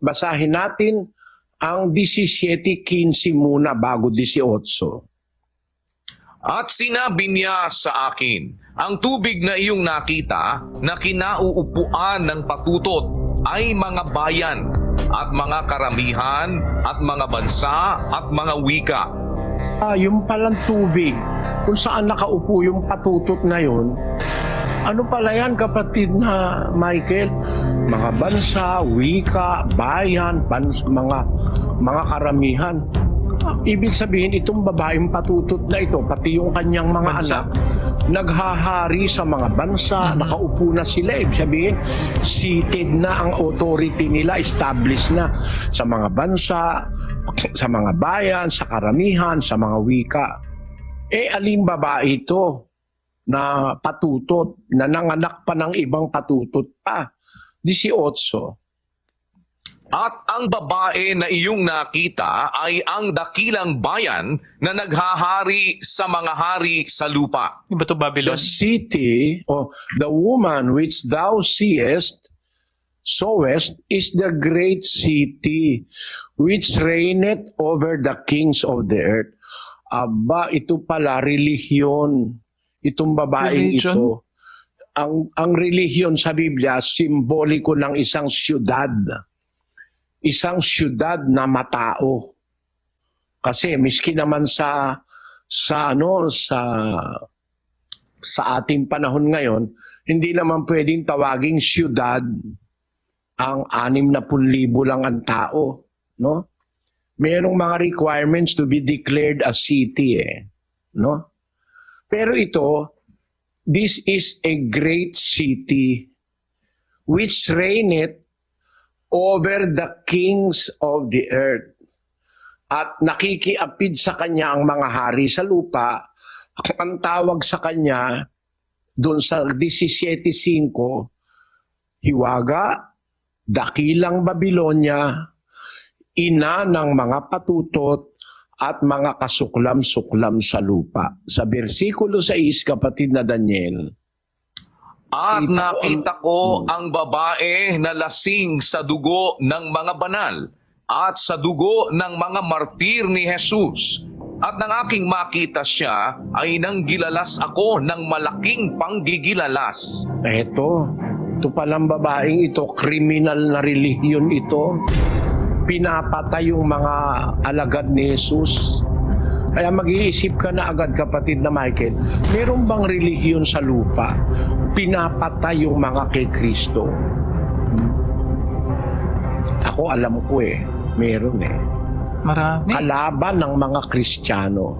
Speaker 1: Basahin natin ang 17:15 muna bago 18.
Speaker 3: At sinabi niya sa akin, ang tubig na iyong nakita na kinauupuan ng patutot ay mga bayan at mga karamihan at mga bansa at mga wika.
Speaker 1: Yung palang tubig, kung saan nakaupo yung patutot na yun, ano pala yan, kapatid na Michael? Mga bansa, wika, bayan, mga karamihan. Ibig sabihin, itong babaeng patutot na ito, pati yung kanyang mga
Speaker 2: Bansa.
Speaker 1: anak, naghahari sa mga bansa, nakaupo na sila. Ibig sabihin, seated na ang authority nila, established na sa mga bansa, sa mga bayan, sa karamihan, sa mga wika. Aling babae ito na patutot, na nanganak pa ng ibang patutot pa? 18.
Speaker 3: At ang babae na iyong nakita ay ang dakilang bayan na naghahari sa mga hari sa lupa.
Speaker 2: Iba to Babylon.
Speaker 1: The city, or the woman which thou sawest is the great city which reigneth over the kings of the earth. Aba, ito pala, relihiyon. Itong babaeng
Speaker 2: Religion?
Speaker 1: ito. Ang relihiyon sa Biblia, simboliko ng isang syudad. Isang syudad na matao. Kasi miski naman sa ating panahon ngayon, hindi naman pwedeng tawaging syudad ang 60,000 lang ang tao, no? Mayroong mga requirements to be declared a city, no? Pero ito, this is a great city which reigneth over the kings of the earth. At nakikiapid sa kanya ang mga hari sa lupa. Ang tawag sa kanya, doon sa 17:5, Hiwaga, Dakilang Babilonia, ina ng mga patutot at mga kasuklam-suklam sa lupa. Sa versikulo 6, kapatid na Daniel,
Speaker 3: At nakita ko ang babae na lasing sa dugo ng mga banal at sa dugo ng mga martir ni Jesus. At nang aking makita siya, ay nang gilalas ako ng malaking panggigilalas.
Speaker 1: ito palang babaeng ito, kriminal na relihiyon ito. Pinapatay yung mga alagad ni Jesus. Kaya mag-iisip ka na agad, kapatid na Michael, meron bang relihiyon sa lupa pinapatay yung mga kay Kristo? Ako alam ko meron
Speaker 2: Marami.
Speaker 1: Kalaban ng mga Kristiyano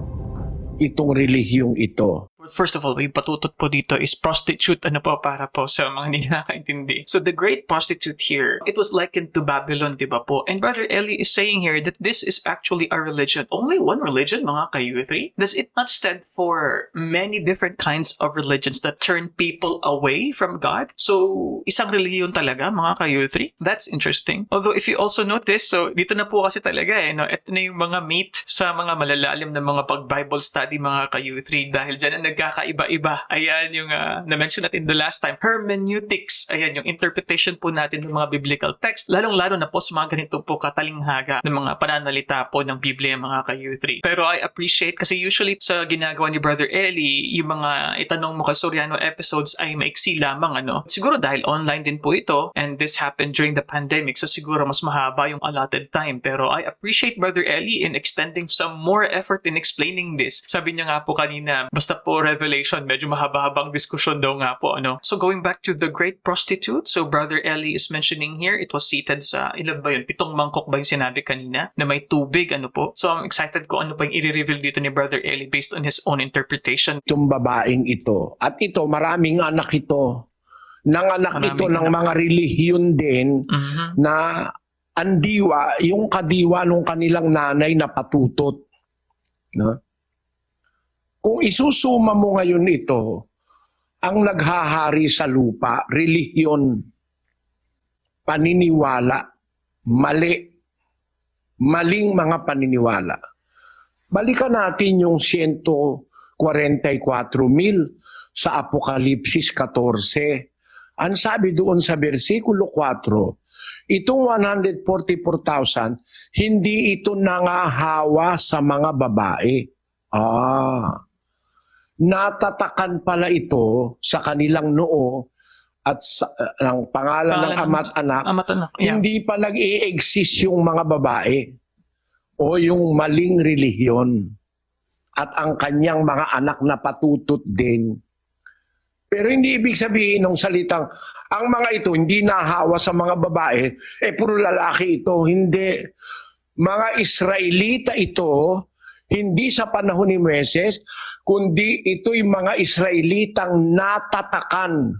Speaker 1: itong relihiyong ito.
Speaker 2: First of all, yung patutot po dito is prostitute, ano po, para po sa mga hindi nakakaintindi. So the great prostitute here, it was likened to Babylon, di ba po? And Brother Eli is saying here that this is actually a religion. Only one religion, mga ka-U3? Does it not stand for many different kinds of religions that turn people away from God? So, isang religion talaga, mga ka-U3? That's interesting. Although, if you also notice, so dito na po kasi talaga no? Ito na yung mga meat sa mga malalalim na mga pag-Bible study, mga ka-U3, dahil dyan ang nagkakaiba-iba. Ayan yung na-mention natin the last time. Hermeneutics. Ayan yung interpretation po natin ng mga biblical text. Lalong-lalo na po sa mga ganito po katalinghaga ng mga pananalita po ng Biblia, mga ka-U3. Pero I appreciate kasi usually sa ginagawa ni Brother Eli, yung mga itanong mo kay Soriano episodes ay maiksi lamang. Siguro dahil online din po ito and this happened during the pandemic. So siguro mas mahaba yung allotted time. Pero I appreciate Brother Eli in extending some more effort in explaining this. Sabi niya nga po kanina, basta po Revelation, medyo mahaba-habang diskusyon daw nga po. So going back to the great prostitute, so Brother Eli is mentioning here, it was seated sa, ilan ba yun? 7 mangkok ba yung sinabi kanina? Na may tubig, po. So I'm excited ko ano pa yung i-reveal dito ni Brother Eli based on his own interpretation.
Speaker 1: Itong babaeng ito. At ito, maraming anak ito. Nanganak ito ng mga relihiyon din na ang diwa, yung kadiwa ng kanilang nanay na patutot. No? Kung isusuma mo ngayon ito, ang naghahari sa lupa, relihiyon, paniniwala, maling mga paniniwala. Balikan natin yung 144,000 sa Apokalipsis 14. Ang sabi doon sa versikulo 4, itong 144,000, hindi ito nangahawa sa mga babae. Natatakan pala ito sa kanilang noo at ang pangalan ng ama't anak.
Speaker 2: Yeah.
Speaker 1: Hindi pa nag-i-exist yung mga babae o yung maling relihiyon at ang kanyang mga anak na patutot din. Pero hindi ibig sabihin ng salitang ang mga ito hindi nahawa sa mga babae, puro lalaki ito. Hindi. Mga Israelita ito, hindi sa panahon ni Moises, kundi ito'y mga Israelitang natatakan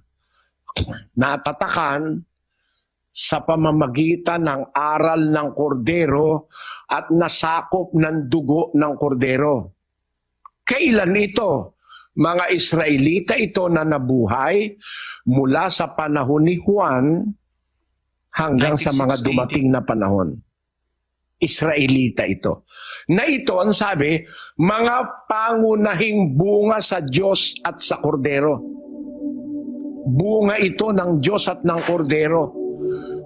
Speaker 1: sa pamamagitan ng aral ng kordero at nasakop ng dugo ng kordero. Kailan ito? Mga Israelita ito na nabuhay mula sa panahon ni Juan hanggang sa mga dumating na panahon. Israelita ito. Na ito, ang sabi, mga pangunahing bunga sa Diyos at sa Kordero. Bunga ito ng Diyos at ng Kordero.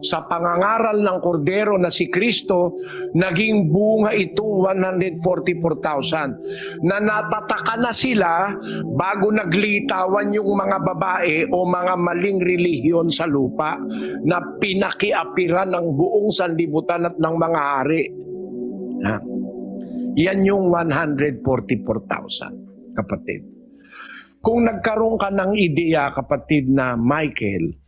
Speaker 1: Sa pangangaral ng Kordero na si Kristo, naging bunga itong 144,000. Na natataka na sila bago naglitawan yung mga babae o mga maling relihiyon sa lupa na pinakiapiran ng buong sanlibutan at ng mga hari. Yan yung 144,000, kapatid. Kung nagkaroon ka ng ideya, kapatid na Michael,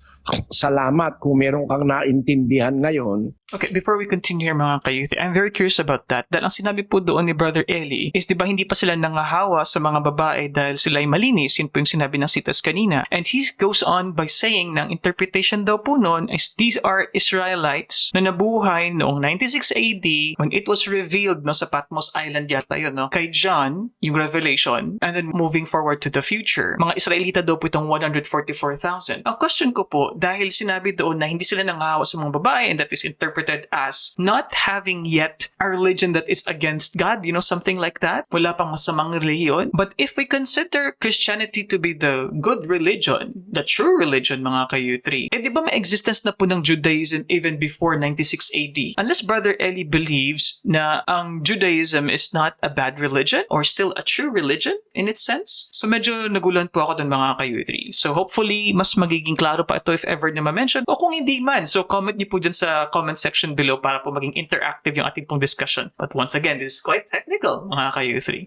Speaker 1: salamat kung meron kang naintindihan ngayon.
Speaker 2: Okay, before we continue here, mga ka-youth, I'm very curious about that. Dahil ang sinabi po doon ni Brother Eli is, di ba, hindi pa sila nangahawa sa mga babae dahil sila ay malinis. Yun po yung sinabi ng Citas kanina. And he goes on by saying ng interpretation daw po noon is these are Israelites na nabuhay noong 96 AD when it was revealed sa Patmos Island yata yun, kay John, yung Revelation, and then moving forward to the future. Mga Israelita daw po itong 144,000. Ang question ko po, dahil sinabi doon na hindi sila nangahawa sa mga babae and that is interpreted as not having yet a religion that is against God, something like that. Wala pang masamang reliyon. But if we consider Christianity to be the good religion, the true religion, mga ka-U3, di ba may existence na po ng Judaism even before 96 AD? Unless Brother Eli believes na ang Judaism is not a bad religion or still a true religion in its sense. So medyo nagulan po ako dun, mga ka-U3. So hopefully, mas magiging klaro pa ito if ever na ma-mention. O kung hindi man, so comment niyo po dyan sa comment section below para po maging interactive yung ating pong discussion. But once again, this is quite technical, mga ka-U3.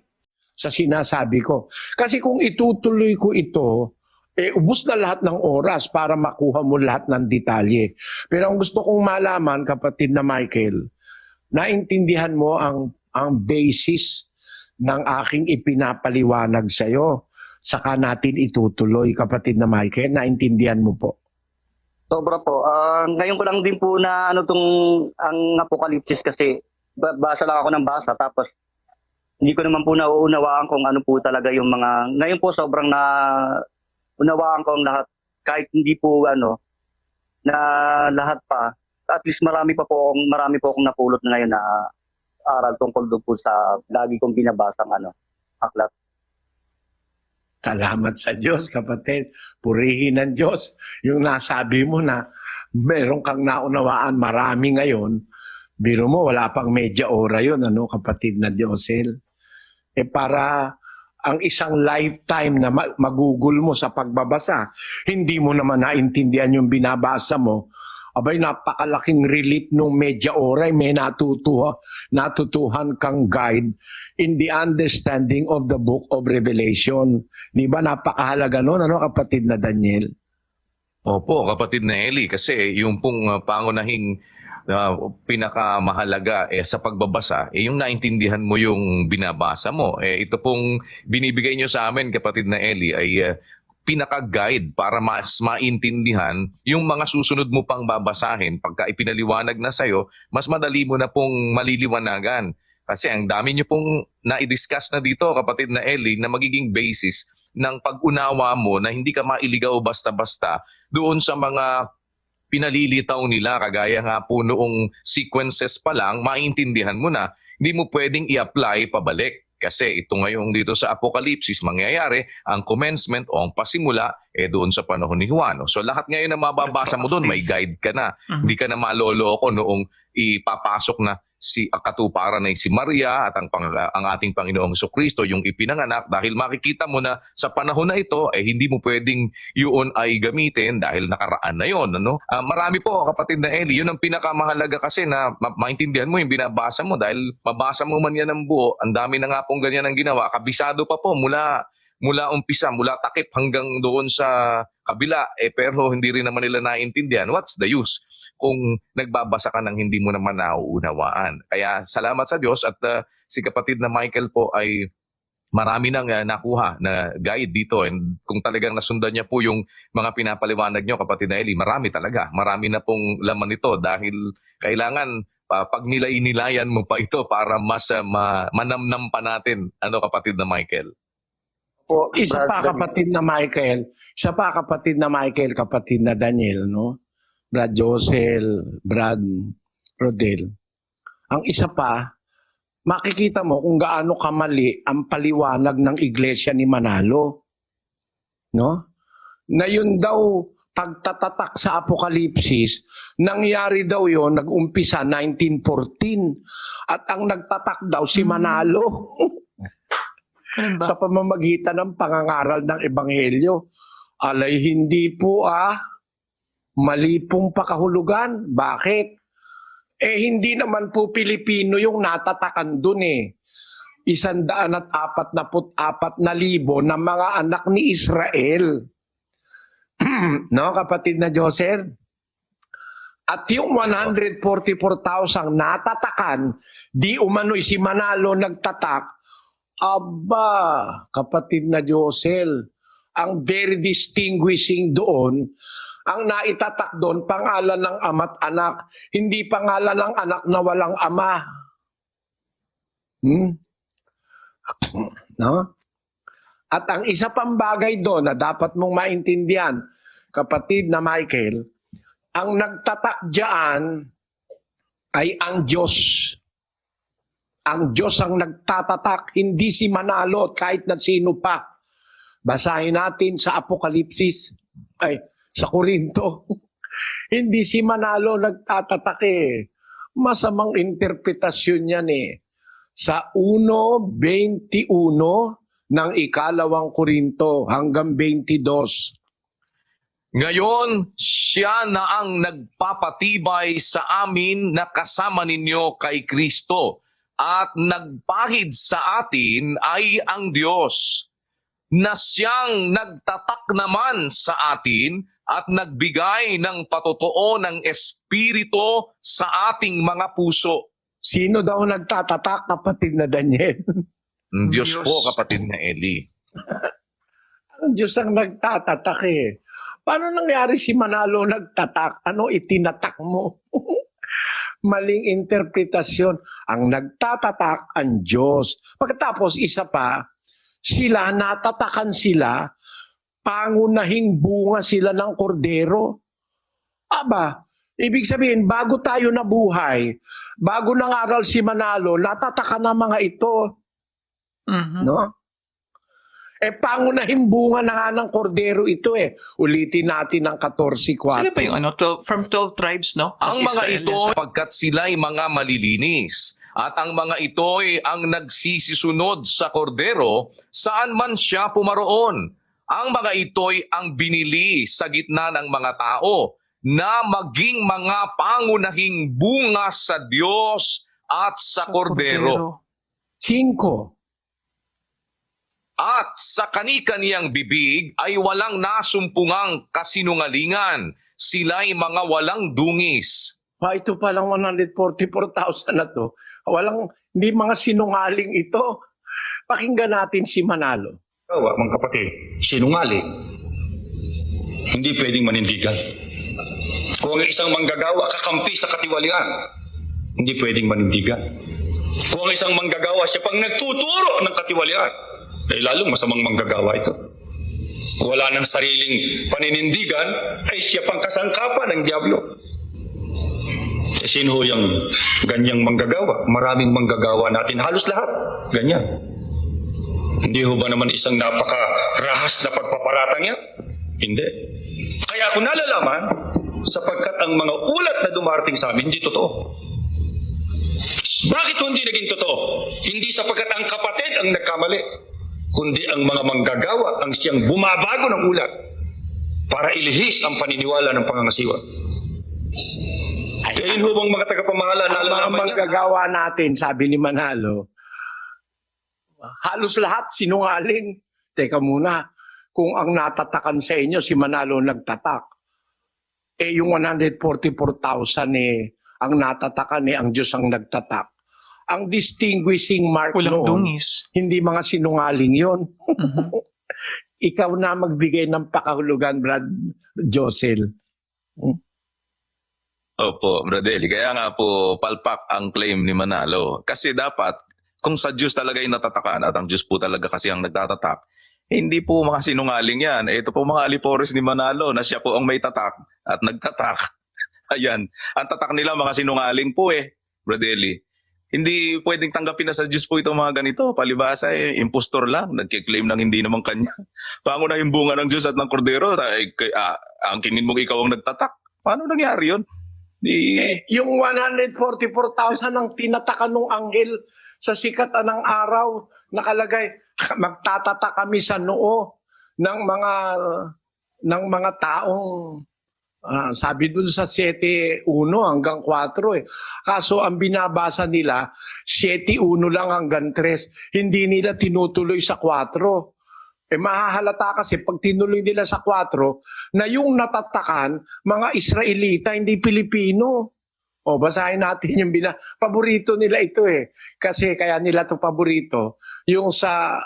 Speaker 1: Sa sinasabi ko. Kasi kung itutuloy ko ito, ubos na lahat ng oras para makuha mo lahat ng detalye. Pero ang gusto kong malaman, kapatid na Michael, naintindihan mo ang basis ng aking ipinapaliwanag sa iyo. saka natin itutuloy, kapatid na Michael. Naintindihan mo po?
Speaker 4: Sobra po. Ngayon ko lang din po na ang Apokalipsis kasi basa lang ako ng basa tapos hindi ko naman po nauunawaan kung ano po talaga yung mga... Ngayon po sobrang unawaan ko ang lahat kahit hindi po na lahat pa. At least marami po akong napulot na ngayon na aral tungkol doon po sa lagi kong binabasang aklat.
Speaker 1: Salamat sa Diyos, kapatid. Purihin ng Diyos. Yung nasabi mo na meron kang naunawaan, marami ngayon. Biro mo, wala pang media ora yun, kapatid na Diosel. Para ang isang lifetime na magugol mo sa pagbabasa, hindi mo naman naintindihan yung binabasa mo, abay napakalaking relief nung media oray, may natutuhan kang guide in the understanding of the book of Revelation. Di ba napakahalaga nun, kapatid na Daniel?
Speaker 3: Opo, kapatid na Eli, kasi yung pong pangunahing pinakamahalaga sa pagbabasa, yung naintindihan mo yung binabasa mo. Ito pong binibigay nyo sa amin, kapatid na Eli, ay pinaka-guide para mas maintindihan yung mga susunod mo pang babasahin. Pagka ipinaliwanag na sa'yo, mas madali mo na pong maliliwanagan. Kasi ang dami nyo pong na-discuss na dito, kapatid na Eli, na magiging basis ng pag-unawa mo na hindi ka mailigaw basta-basta doon sa mga pinalilitaw nila, kagaya nga po noong sequences pa lang, maintindihan mo na, hindi mo pwedeng i-apply pabalik. Kasi ito ngayong dito sa Apokalipsis, mangyayari ang commencement o ang pasimula doon sa panahon ni Juan. So lahat ngayon na mababasa mo doon, may guide ka na. Hindi ka na maloloko noong ipapasok na si katuparan ay si Maria at ang ating Panginoong Jesucristo yung ipinanganak, dahil makikita mo na sa panahon na ito hindi mo pwedeng yun ay gamitin dahil nakaraan na yun. Marami po, kapatid na Eli, yun ang pinakamahalaga kasi na maintindihan mo yung binabasa mo, dahil mabasa mo man yan ng buo, ang dami na nga pong ganyan ang ginawa, kabisado pa po mula umpisa, mula takip hanggang doon sa kabila, pero hindi rin naman nila naintindihan. What's the use kung nagbabasa ka ng hindi mo naman nauunawaan? Kaya salamat sa Diyos at si kapatid na Michael po ay marami nang nakuha na guide dito, and kung talagang nasundan niya po yung mga pinapaliwanag niyo, kapatid na Eli, marami na pong laman nito, dahil kailangan pag nilay-nilayan mo pa ito para mas manamnam pa natin, kapatid na Michael.
Speaker 1: Isa pa, kapatid na Michael, kapatid na Daniel, Brad Josel, Brad Rodel. Ang isa pa, makikita mo kung gaano kamali ang paliwanag ng Iglesia ni Manalo. Na yun daw, pagtatatak sa Apokalipsis, nangyari daw yon, nag-umpisa 1914. At ang nagtatak daw si Manalo. Sa pamamagitan ng pangangaral ng Ebanghelyo. Alay, hindi po mali pong pakahulugan. Bakit? Hindi naman po Pilipino yung natatakan dun 144,000 na mga anak ni Israel. Kapatid na Joseph? At yung 144,000 natatakan, di umano'y si Manalo nagtatak. Aba, kapatid na Josel, ang very distinguishing doon, ang naitatak doon, pangalan ng ama't anak, hindi pangalan ng anak na walang ama. At ang isa pang bagay doon na dapat mong maintindihan, kapatid na Michael, ang nagtatak diyan ay ang Diyos. Ang Diyos ang nagtatatak, hindi si Manalo kahit na sino pa. Basahin natin sa Apokalipsis, sa Korinto. Hindi si Manalo nagtatatak Masamang interpretasyon yan Sa 1:21 ng ikalawang Korinto hanggang 22.
Speaker 3: Ngayon, siya na ang nagpapatibay sa amin na kasama ninyo kay Kristo. At nagpahid sa atin ay ang Diyos, na siyang nagtatak naman sa atin at nagbigay ng patotoo ng Espiritu sa ating mga puso.
Speaker 1: Sino daw nagtatatak, kapatid na Daniel?
Speaker 3: Diyos po, kapatid na Eli.
Speaker 1: Ang Diyos ang nagtatatak eh. Paano nangyari si Manalo nagtatak? Ano itinatak mo? Maling interpretasyon. Ang nagtatatak ang Diyos. Pagkatapos isa pa, sila natatakan sila, pangunahing bunga sila ng kordero. Aba, ibig sabihin, bago tayo nabuhay, bago nangaral si Manalo, natatakan na mga ito. No? Pangunahing bunga na nga ng kordero ito eh. Ulitin natin ang 14:4.
Speaker 2: Sila pa yung 12, from 12 tribes, no?
Speaker 3: Ang
Speaker 2: Of
Speaker 3: mga
Speaker 2: Israel.
Speaker 3: ito, pagkat sila'y mga malilinis, at ang mga ito'y ang nagsisisunod sa kordero, saan man siya pumaroon. Ang mga ito'y ang binili sa gitna ng mga tao, na maging mga pangunahing bunga sa Diyos at sa kordero.
Speaker 1: 5.
Speaker 3: At sa kani-kaniyang bibig ay walang nasumpungang kasinungalingan. Sila'y mga walang dungis.
Speaker 1: Ito palang 144,000 na to. Hindi mga sinungaling ito. Pakinggan natin si Manalo.
Speaker 7: Mga kapatid, sinungaling. Hindi pwedeng manindigan. Kung ang isang manggagawa kakampi sa katiwalian, hindi pwedeng manindigan. Kung ang isang manggagawa siya pang nagtuturo ng katiwalian, lalong masamang manggagawa ito. Wala ng sariling paninindigan, ay siya pang kasangkapan ng Diablo. Sino ho yung ganyang manggagawa? Maraming manggagawa natin, halos lahat. Ganyan. Hindi ho ba naman isang napakarahas na pagpaparatang yan? Hindi. Kaya ako nalalaman, sapagkat ang mga ulat na dumarating sa amin, hindi totoo. Bakit hindi naging totoo? Hindi sapagkat ang kapatid ang nagkamali, kundi ang mga manggagawa ang siyang bumabago ng ulat para ilihis ang paniniwala ng pangangasiwa. Kaya ho bang mga tagapamahala
Speaker 1: Ang mga
Speaker 7: nalalaman niya?
Speaker 1: manggagawa natin, sabi ni Manalo, halos lahat sinungaling. Teka muna, kung ang natatakan sa inyo, si Manalo nagtatak. Yung 144,000 ang natatakan ang Diyos ang nagtatak. Ang distinguishing mark
Speaker 2: Walang
Speaker 1: noon,
Speaker 2: dungis.
Speaker 1: hindi mga sinungaling yon. Ikaw na magbigay ng pakahulugan, Brad Josel.
Speaker 5: Opo, Bradley. Kaya nga po, palpak ang claim ni Manalo. Kasi dapat, kung sa Diyos talaga yung natatakan at ang Diyos po talaga kasi ang nagtatatak, hindi po mga sinungaling yan. Ito po mga alipores ni Manalo na siya po ang may tatak at nagtatak. Ayan. Ang tatak nila mga sinungaling po Bradley. Hindi pwedeng tanggapin na sa Diyos po itong mga ganito. Palibasa impostor lang. Nagkiklaim ng hindi naman kanya. Pangunahing bunga ng Diyos at ng kordero. Angkinin mong ikaw ang nagtatak. Paano nangyari yun?
Speaker 1: Yung 144,000 ang tinatakan ng anghel sa sikatan ng araw, nakalagay, magtatata kami sa noo ng mga taong sabi dun sa 7:1 hanggang 4 Kaso ang binabasa nila 7:1 lang hanggang 3. Hindi nila tinutuloy sa 4. Mahahalata kasi pag tinuloy nila sa 4 na yung natatakan mga Israelita, hindi Pilipino. Basahin natin yung paborito nila ito Kasi kaya nila ito paborito. Yung sa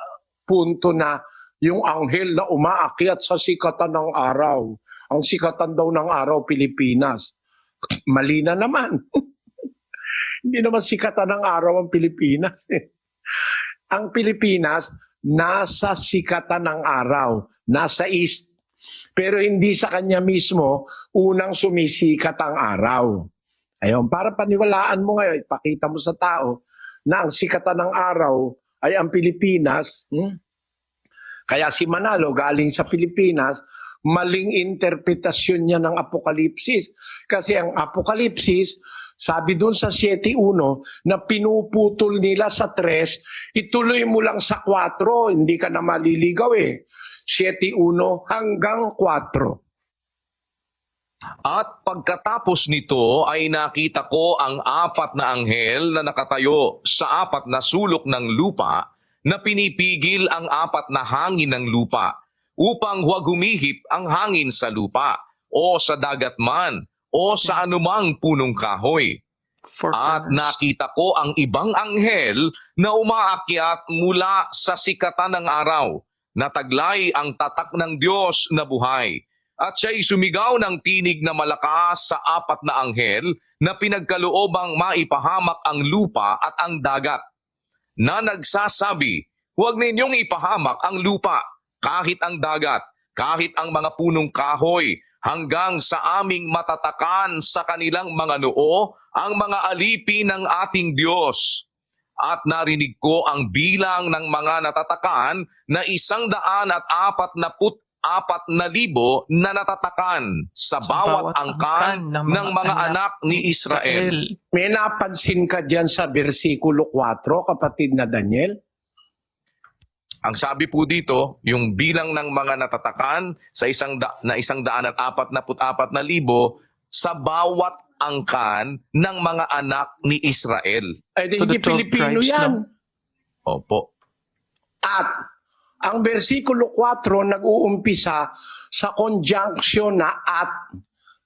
Speaker 1: punto na yung anghel na umaakyat sa sikatan ng araw. Ang sikatan daw ng araw, Pilipinas. Mali na naman. Hindi naman sikatan ng araw ang Pilipinas Ang Pilipinas, nasa sikatan ng araw, nasa east. Pero hindi sa kanya mismo unang sumisikat ang araw. Ayun, para paniwalaan mo ngayon, ipakita mo sa tao na ang sikatan ng araw ay ang Pilipinas. Kaya si Manalo galing sa Pilipinas, maling interpretasyon niya ng Apokalipsis. Kasi ang Apokalipsis, sabi dun sa 7:1 na pinuputol nila sa 3, ituloy mo lang sa 4, hindi ka na maliligaw 7:1 hanggang 4.
Speaker 3: At pagkatapos nito ay nakita ko ang 4 na anghel na nakatayo sa 4 na sulok ng lupa na pinipigil ang 4 na hangin ng lupa upang huwag humihip ang hangin sa lupa o sa dagat man o sa anumang punong kahoy. At nakita ko ang ibang anghel na umaakyat mula sa sikatan ng araw nataglay ang tatak ng Diyos na buhay. At siya'y sumigaw ng tinig na malakas sa 4 na anghel na pinagkaloobang maipahamak ang lupa at ang dagat, na nagsasabi, huwag ninyong ipahamak ang lupa, kahit ang dagat, kahit ang mga punong kahoy, hanggang sa aming matatakan sa kanilang mga noo ang mga alipin ng ating Diyos. At narinig ko ang bilang ng mga natatakan na 144,000 na natatakan sa bawat angkan ng mga anak ni Israel.
Speaker 1: May napansin ka dyan sa versikulo 4, kapatid na Daniel?
Speaker 3: Ang sabi po dito, yung bilang ng mga natatakan sa 144,000 sa bawat angkan ng mga anak ni Israel.
Speaker 1: Eh, di,
Speaker 2: To the
Speaker 1: hindi
Speaker 2: 12
Speaker 1: Pilipino
Speaker 2: tribes,
Speaker 1: yan.
Speaker 2: no?
Speaker 3: Opo.
Speaker 1: At ang versikulo 4 nag-uumpisa sa conjunction na at.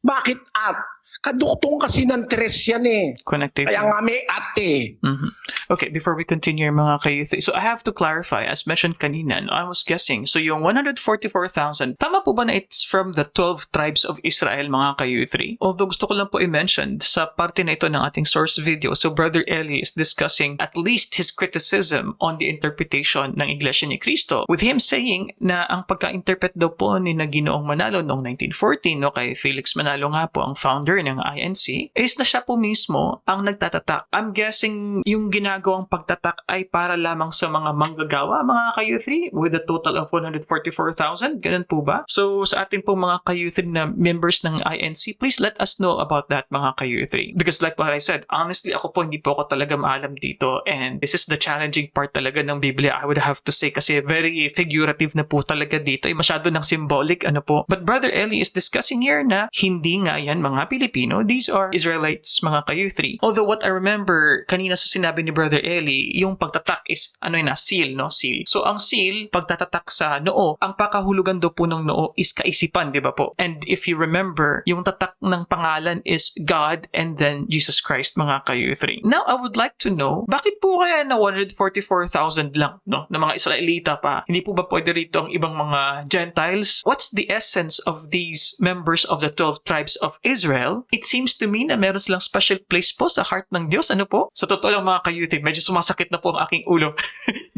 Speaker 1: Bakit at? Kaduktong kasi ng tres yan eh.
Speaker 2: Connective.
Speaker 1: Kaya nga may at eh.
Speaker 2: Mhm. Okay, before we continue mga ka-youth, so I have to clarify, as mentioned kanina, no, I was guessing, so yung 144,000, tama po ba na it's from the 12 tribes of Israel mga ka-youth? Although gusto ko lang po i-mention, sa parte na ito ng ating source video, so Brother Eli is discussing at least his criticism on the interpretation ng Iglesia ni Cristo, with him saying na ang pagka-interpret daw po ni na Ginoong Manalo noong 1914, no, kay Felix Manalo nga po, ang founder ng INC, is na siya po mismo ang nagtatatak. I'm guessing yung ginagawang pagtatak ay para lamang sa mga manggagawa, mga ka-youthry, with a total of 144,000. Ganun po ba? So, sa atin po mga ka-youthry na members ng INC, please let us know about that mga ka-youthry. Because like what I said, honestly, ako po hindi po ako talaga maalam dito, and this is the challenging part talaga ng Biblia, I would have to say, kasi very figurative na po talaga dito, ay masyado ng symbolic, ano po. But Brother Eli is discussing here na hindi nga yan mga Pilipino, these are Israelites mga ka-youthry. Although what I remember kanina sa sinabi ni Brother Eli, yung pagtatak is seal, no? Seal. So ang seal, pagtatatak sa noo, ang pakahulugan daw po ng noo is kaisipan, di ba po? And if you remember, yung tatak ng pangalan is God and then Jesus Christ mga ka-youthry. Now I would like to know, bakit po kaya na 144,000 lang, no? Na mga Israelita pa? Hindi po ba pwede rito ang ibang mga Gentiles? What's the essence of these members of the 12 tribes of Israel? It seems to me na meron silang special place po sa heart ng Diyos. Ano po? Sa totoo lang mga ka-youth, medyo sumasakit na po ang aking ulo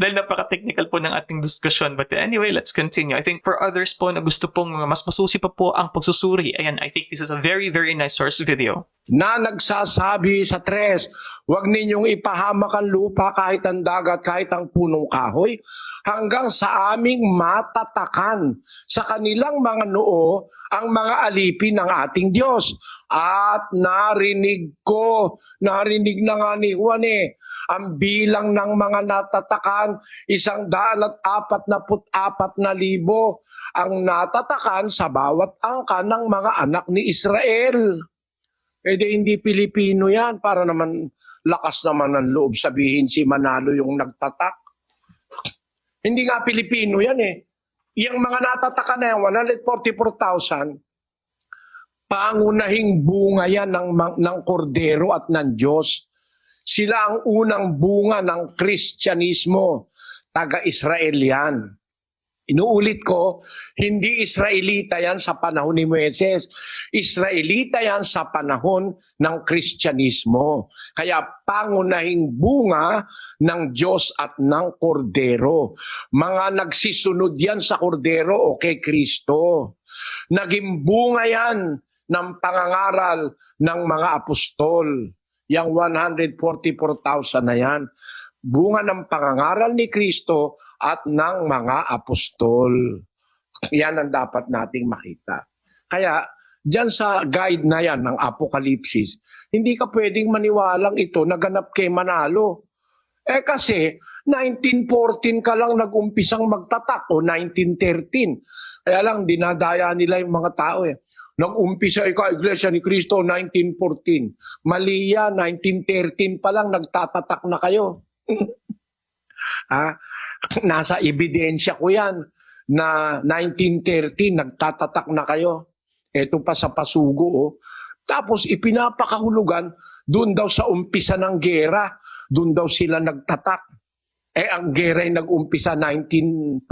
Speaker 2: dahil napaka-technical po ng ating discussion. But anyway, let's continue. I think for others po na gusto pong mas masusi pa po ang pagsusuri, ayan, I think this is a very, very nice source video.
Speaker 1: Na nagsasabi sa tres, huwag ninyong ipahamak ang lupa kahit ang dagat, kahit ang punong kahoy, hanggang sa aming matatakan sa kanilang mga noo ang mga alipin ng ating Diyos. At narinig na nga ni Juan ang bilang ng mga natatakan, 144,000 ang natatakan sa bawat angkan ng mga anak ni Israel. Eh di hindi Pilipino yan, para naman lakas naman ng loob sabihin si Manalo yung nagtatak. Hindi nga Pilipino yan eh. Yung mga natatakan na yan, 144,000, pangunahing bunga yan ng kordero at ng Diyos. Sila ang unang bunga ng Kristyanismo. Taga-Israel yan. Inuulit ko, hindi Israelita yan sa panahon ni Moises. Israelita yan sa panahon ng Kristyanismo. Kaya pangunahing bunga ng Diyos at ng Kordero. Mga nagsisunod yan sa Kordero o kay Kristo. Naging bunga yan ng pangangaral ng mga apostol. Yang 144,000 na yan. Bunga ng pangangaral ni Kristo at ng mga apostol. Yan ang dapat nating makita. Kaya, dyan sa guide na yan ng Apokalipsis, hindi ka pwedeng maniwalang ito naganap kay Manalo. Eh kasi, 1914 ka lang nag-umpisang magtatak o 1913. Kaya lang, dinadaya nila yung mga tao eh. Nag-umpisa ikaw, Iglesia ni Cristo, 1914. Mali yan, 1913 pa lang nagtatatak na kayo. Nasa ebidensya ko yan na 1913 nagtatatak na kayo. Ito pa sa pasugo. Oh. Tapos ipinapakahulugan, doon daw sa umpisa ng gera, doon daw sila nagtatak. Ang gera ay nag-umpisa 1914.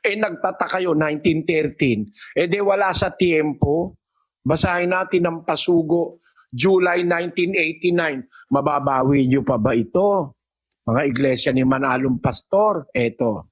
Speaker 1: Nagtata kayo 1913. Di wala sa tiempo. Basahin natin ang pasugo, July 1989. Mababawi niyo pa ba ito? Mga iglesia ni Manalong Pastor, eto.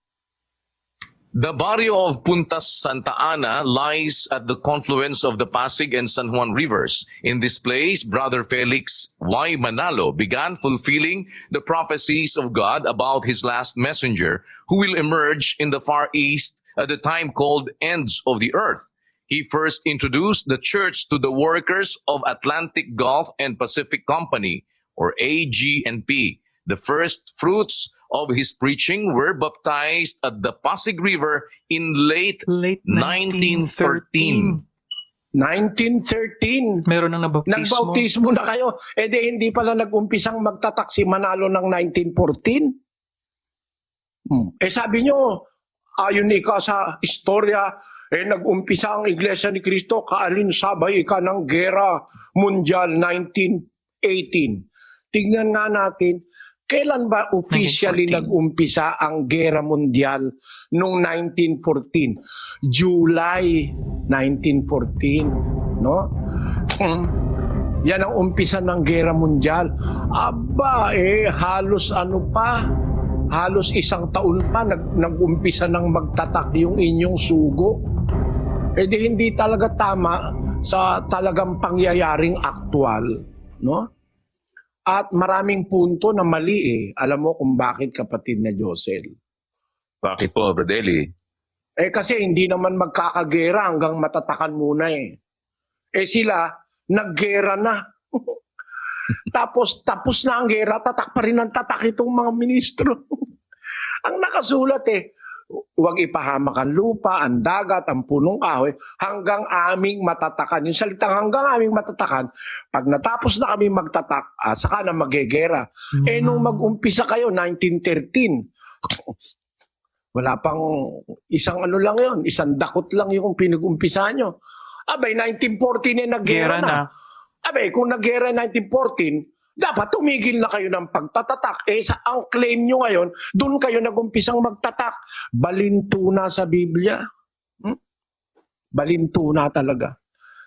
Speaker 3: The barrio of Punta Santa Ana lies at the confluence of the Pasig and San Juan rivers. In this place, Brother Felix Y. Manalo began fulfilling the prophecies of God about his last messenger, who will emerge in the Far East at the time called ends of the earth. He first introduced the church to the workers of Atlantic Gulf and Pacific Company, or AG&P. The first fruits of his preaching were baptized at the Pasig River in late 1913.
Speaker 1: 1913.
Speaker 2: Meron nang nabautismo.
Speaker 1: Nagbautismo na kayo. Hindi pala nag-umpisang magtatak si Manalo ng 1914. Sabi nyo, ayon ika sa istorya, nag-umpisa ang Iglesia ni Cristo, kaalinsabay ika ng Gera Mundial 1918. Tignan nga natin, kailan ba officially
Speaker 2: 1914.
Speaker 1: nag-umpisa ang Gera Mundial noong 1914? July 1914, no? Yan ang umpisa ng Gera Mundial. Aba, halos halos isang taon pa nag-umpisa ng magtatak yung inyong sugo. Hindi talaga tama sa talagang pangyayaring aktual, no? At maraming punto na mali Alam mo kung bakit, kapatid na Josel?
Speaker 5: Bakit po, Brother Eli?
Speaker 1: Kasi hindi naman magkakagera hanggang matatakan muna sila, naggera na. Tapos na ang gera, tatak pa rin ang tatak itong mga ministro. Ang nakasulat huwag ipahamak ang lupa, ang dagat, ang punong kahoy, hanggang aming matatakan. Yung salitang hanggang aming matatakan, pag natapos na kami magtatak, saka na magegera. Nung mag-umpisa kayo, 1913, wala pang isang lang yon, isang dakot lang yung pinag-umpisa nyo. Abay, 1914 naggera na. Abay, kung naggera 1914, dapat tumigil na kayo ng pagtatatak. Ang claim nyo ngayon, doon kayo nagumpisang magtatak. Balintuna sa Biblia. Balintuna talaga.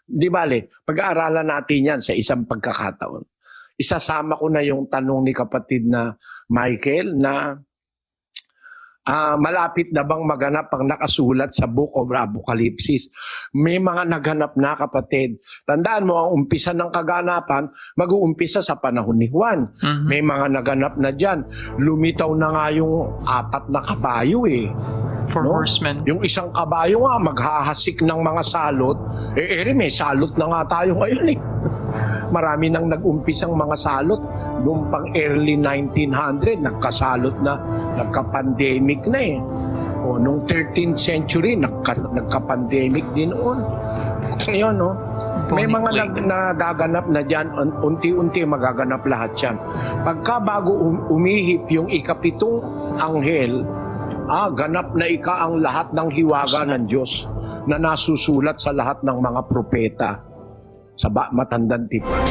Speaker 1: Di bale, pag-aaralan natin yan sa isang pagkakataon. Isasama ko na yung tanong ni kapatid na Michael na malapit na bang maganap ang nakasulat sa Book of Apocalypse? May mga naganap na, kapatid. Tandaan mo, ang umpisa ng kaganapan, mag-uumpisa sa panahon ni Juan. May mga naganap na dyan. Lumitaw na nga yung 4 na kabayo
Speaker 2: Four horsemen.
Speaker 1: Yung isang kabayo nga, maghahasik ng mga salot. May salot na nga tayo ngayon Marami nang nag-umpisang mga salot. Noong pang early 1900, nagkasalot na, nagka-pandemic na noong 13th century, nagka-pandemic din noon. Yun, no? May mga nagaganap na dyan, unti-unti magaganap lahat yan. Pagka bago umihip yung ikapitong anghel, ganap na ang lahat ng hiwaga ng Diyos na nasusulat sa lahat ng mga propeta sa matandang tipan.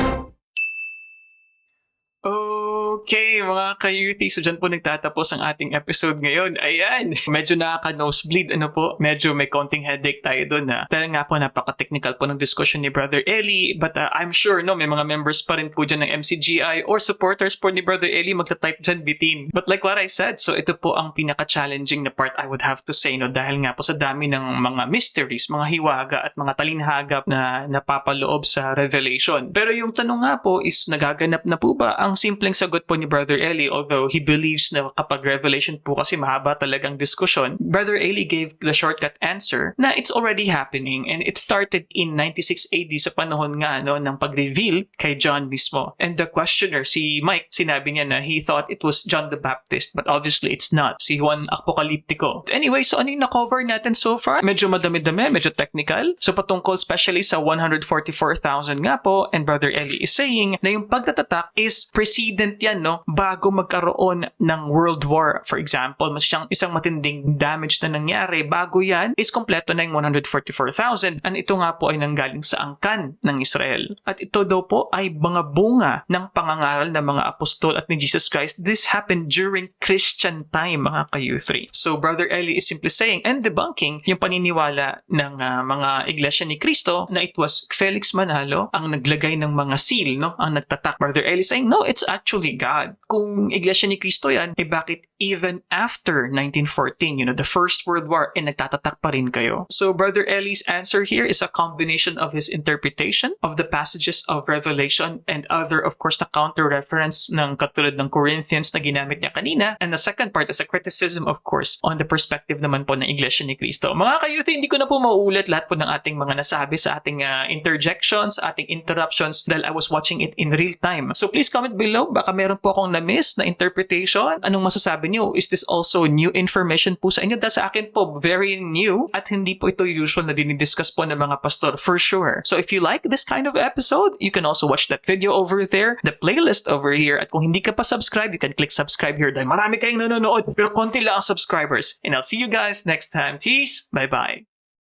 Speaker 2: Okay, mga ka-UT, so dyan po nagtatapos ang ating episode ngayon. Ayan, medyo nakaka-nosebleed, medyo may konting headache tayo doon dahil nga po napaka-technical po ng discussion ni Brother Eli, but I'm sure may mga members pa rin po dyan ng MCGI or supporters po ni Brother Eli magta-type dyan bitin. But like what I said, so ito po ang pinaka-challenging na part, I would have to say, dahil nga po sa dami ng mga mysteries, mga hiwaga at mga talinhagap na napapaloob sa Revelation. Pero yung tanong nga po is, nagaganap na po ba? Ang simpleng sagot po ni Brother Eli, although he believes na kapag Revelation po kasi mahaba talagang diskusyon, Brother Eli gave the shortcut answer na it's already happening and it started in 96 AD sa panahon nga ng pag-reveal kay John mismo. And the questioner, si Mike, sinabi niya na he thought it was John the Baptist, but obviously it's not. Si Juan Apokaliptiko. Anyway, so ano yung na-cover natin so far? Medyo madami-dami, medyo technical. So patungkol especially sa 144,000 nga po, and Brother Eli is saying na yung pagtatatak is precedent yan no, bago magkaroon ng World War, for example, isang matinding damage na nangyari, bago yan is kompleto na yung 144,000 and ito nga po ay nanggaling sa angkan ng Israel. At ito daw po ay mga bunga ng pangangaral ng mga apostol at ni Jesus Christ. This happened during Christian time, mga ka-U3. So Brother Eli is simply saying and debunking yung paniniwala ng mga iglesia ni Cristo na it was Felix Manalo ang naglagay ng mga seal, no, ang nagtatak. Brother Eli saying, no, it's actually God. Kung iglesia ni Cristo yan, bakit even after 1914, the First World War, nagtatatak pa rin kayo? So Brother Eli's answer here is a combination of his interpretation of the passages of Revelation and other, of course, na counter-reference ng katulad ng Corinthians na ginamit niya kanina. And the second part is a criticism, of course, on the perspective naman po ng iglesia ni Cristo. Mga ka-youth, hindi ko na po mauulit lahat po ng ating mga nasabi sa ating interjections, ating interruptions dahil I was watching it in real time. So please comment below, baka meron po akong na-miss na interpretation. Anong masasabi niyo? Is this also new information po sa inyo? Dahil sa akin po, very new at hindi po ito usual na dinidiscuss po ng mga pastor, for sure. So if you like this kind of episode, you can also watch that video over there, the playlist over here. At kung hindi ka pa subscribe, you can click subscribe here dahil marami kayong nanonood pero konti lang ang subscribers. And I'll see you guys next time. Peace! Bye-bye!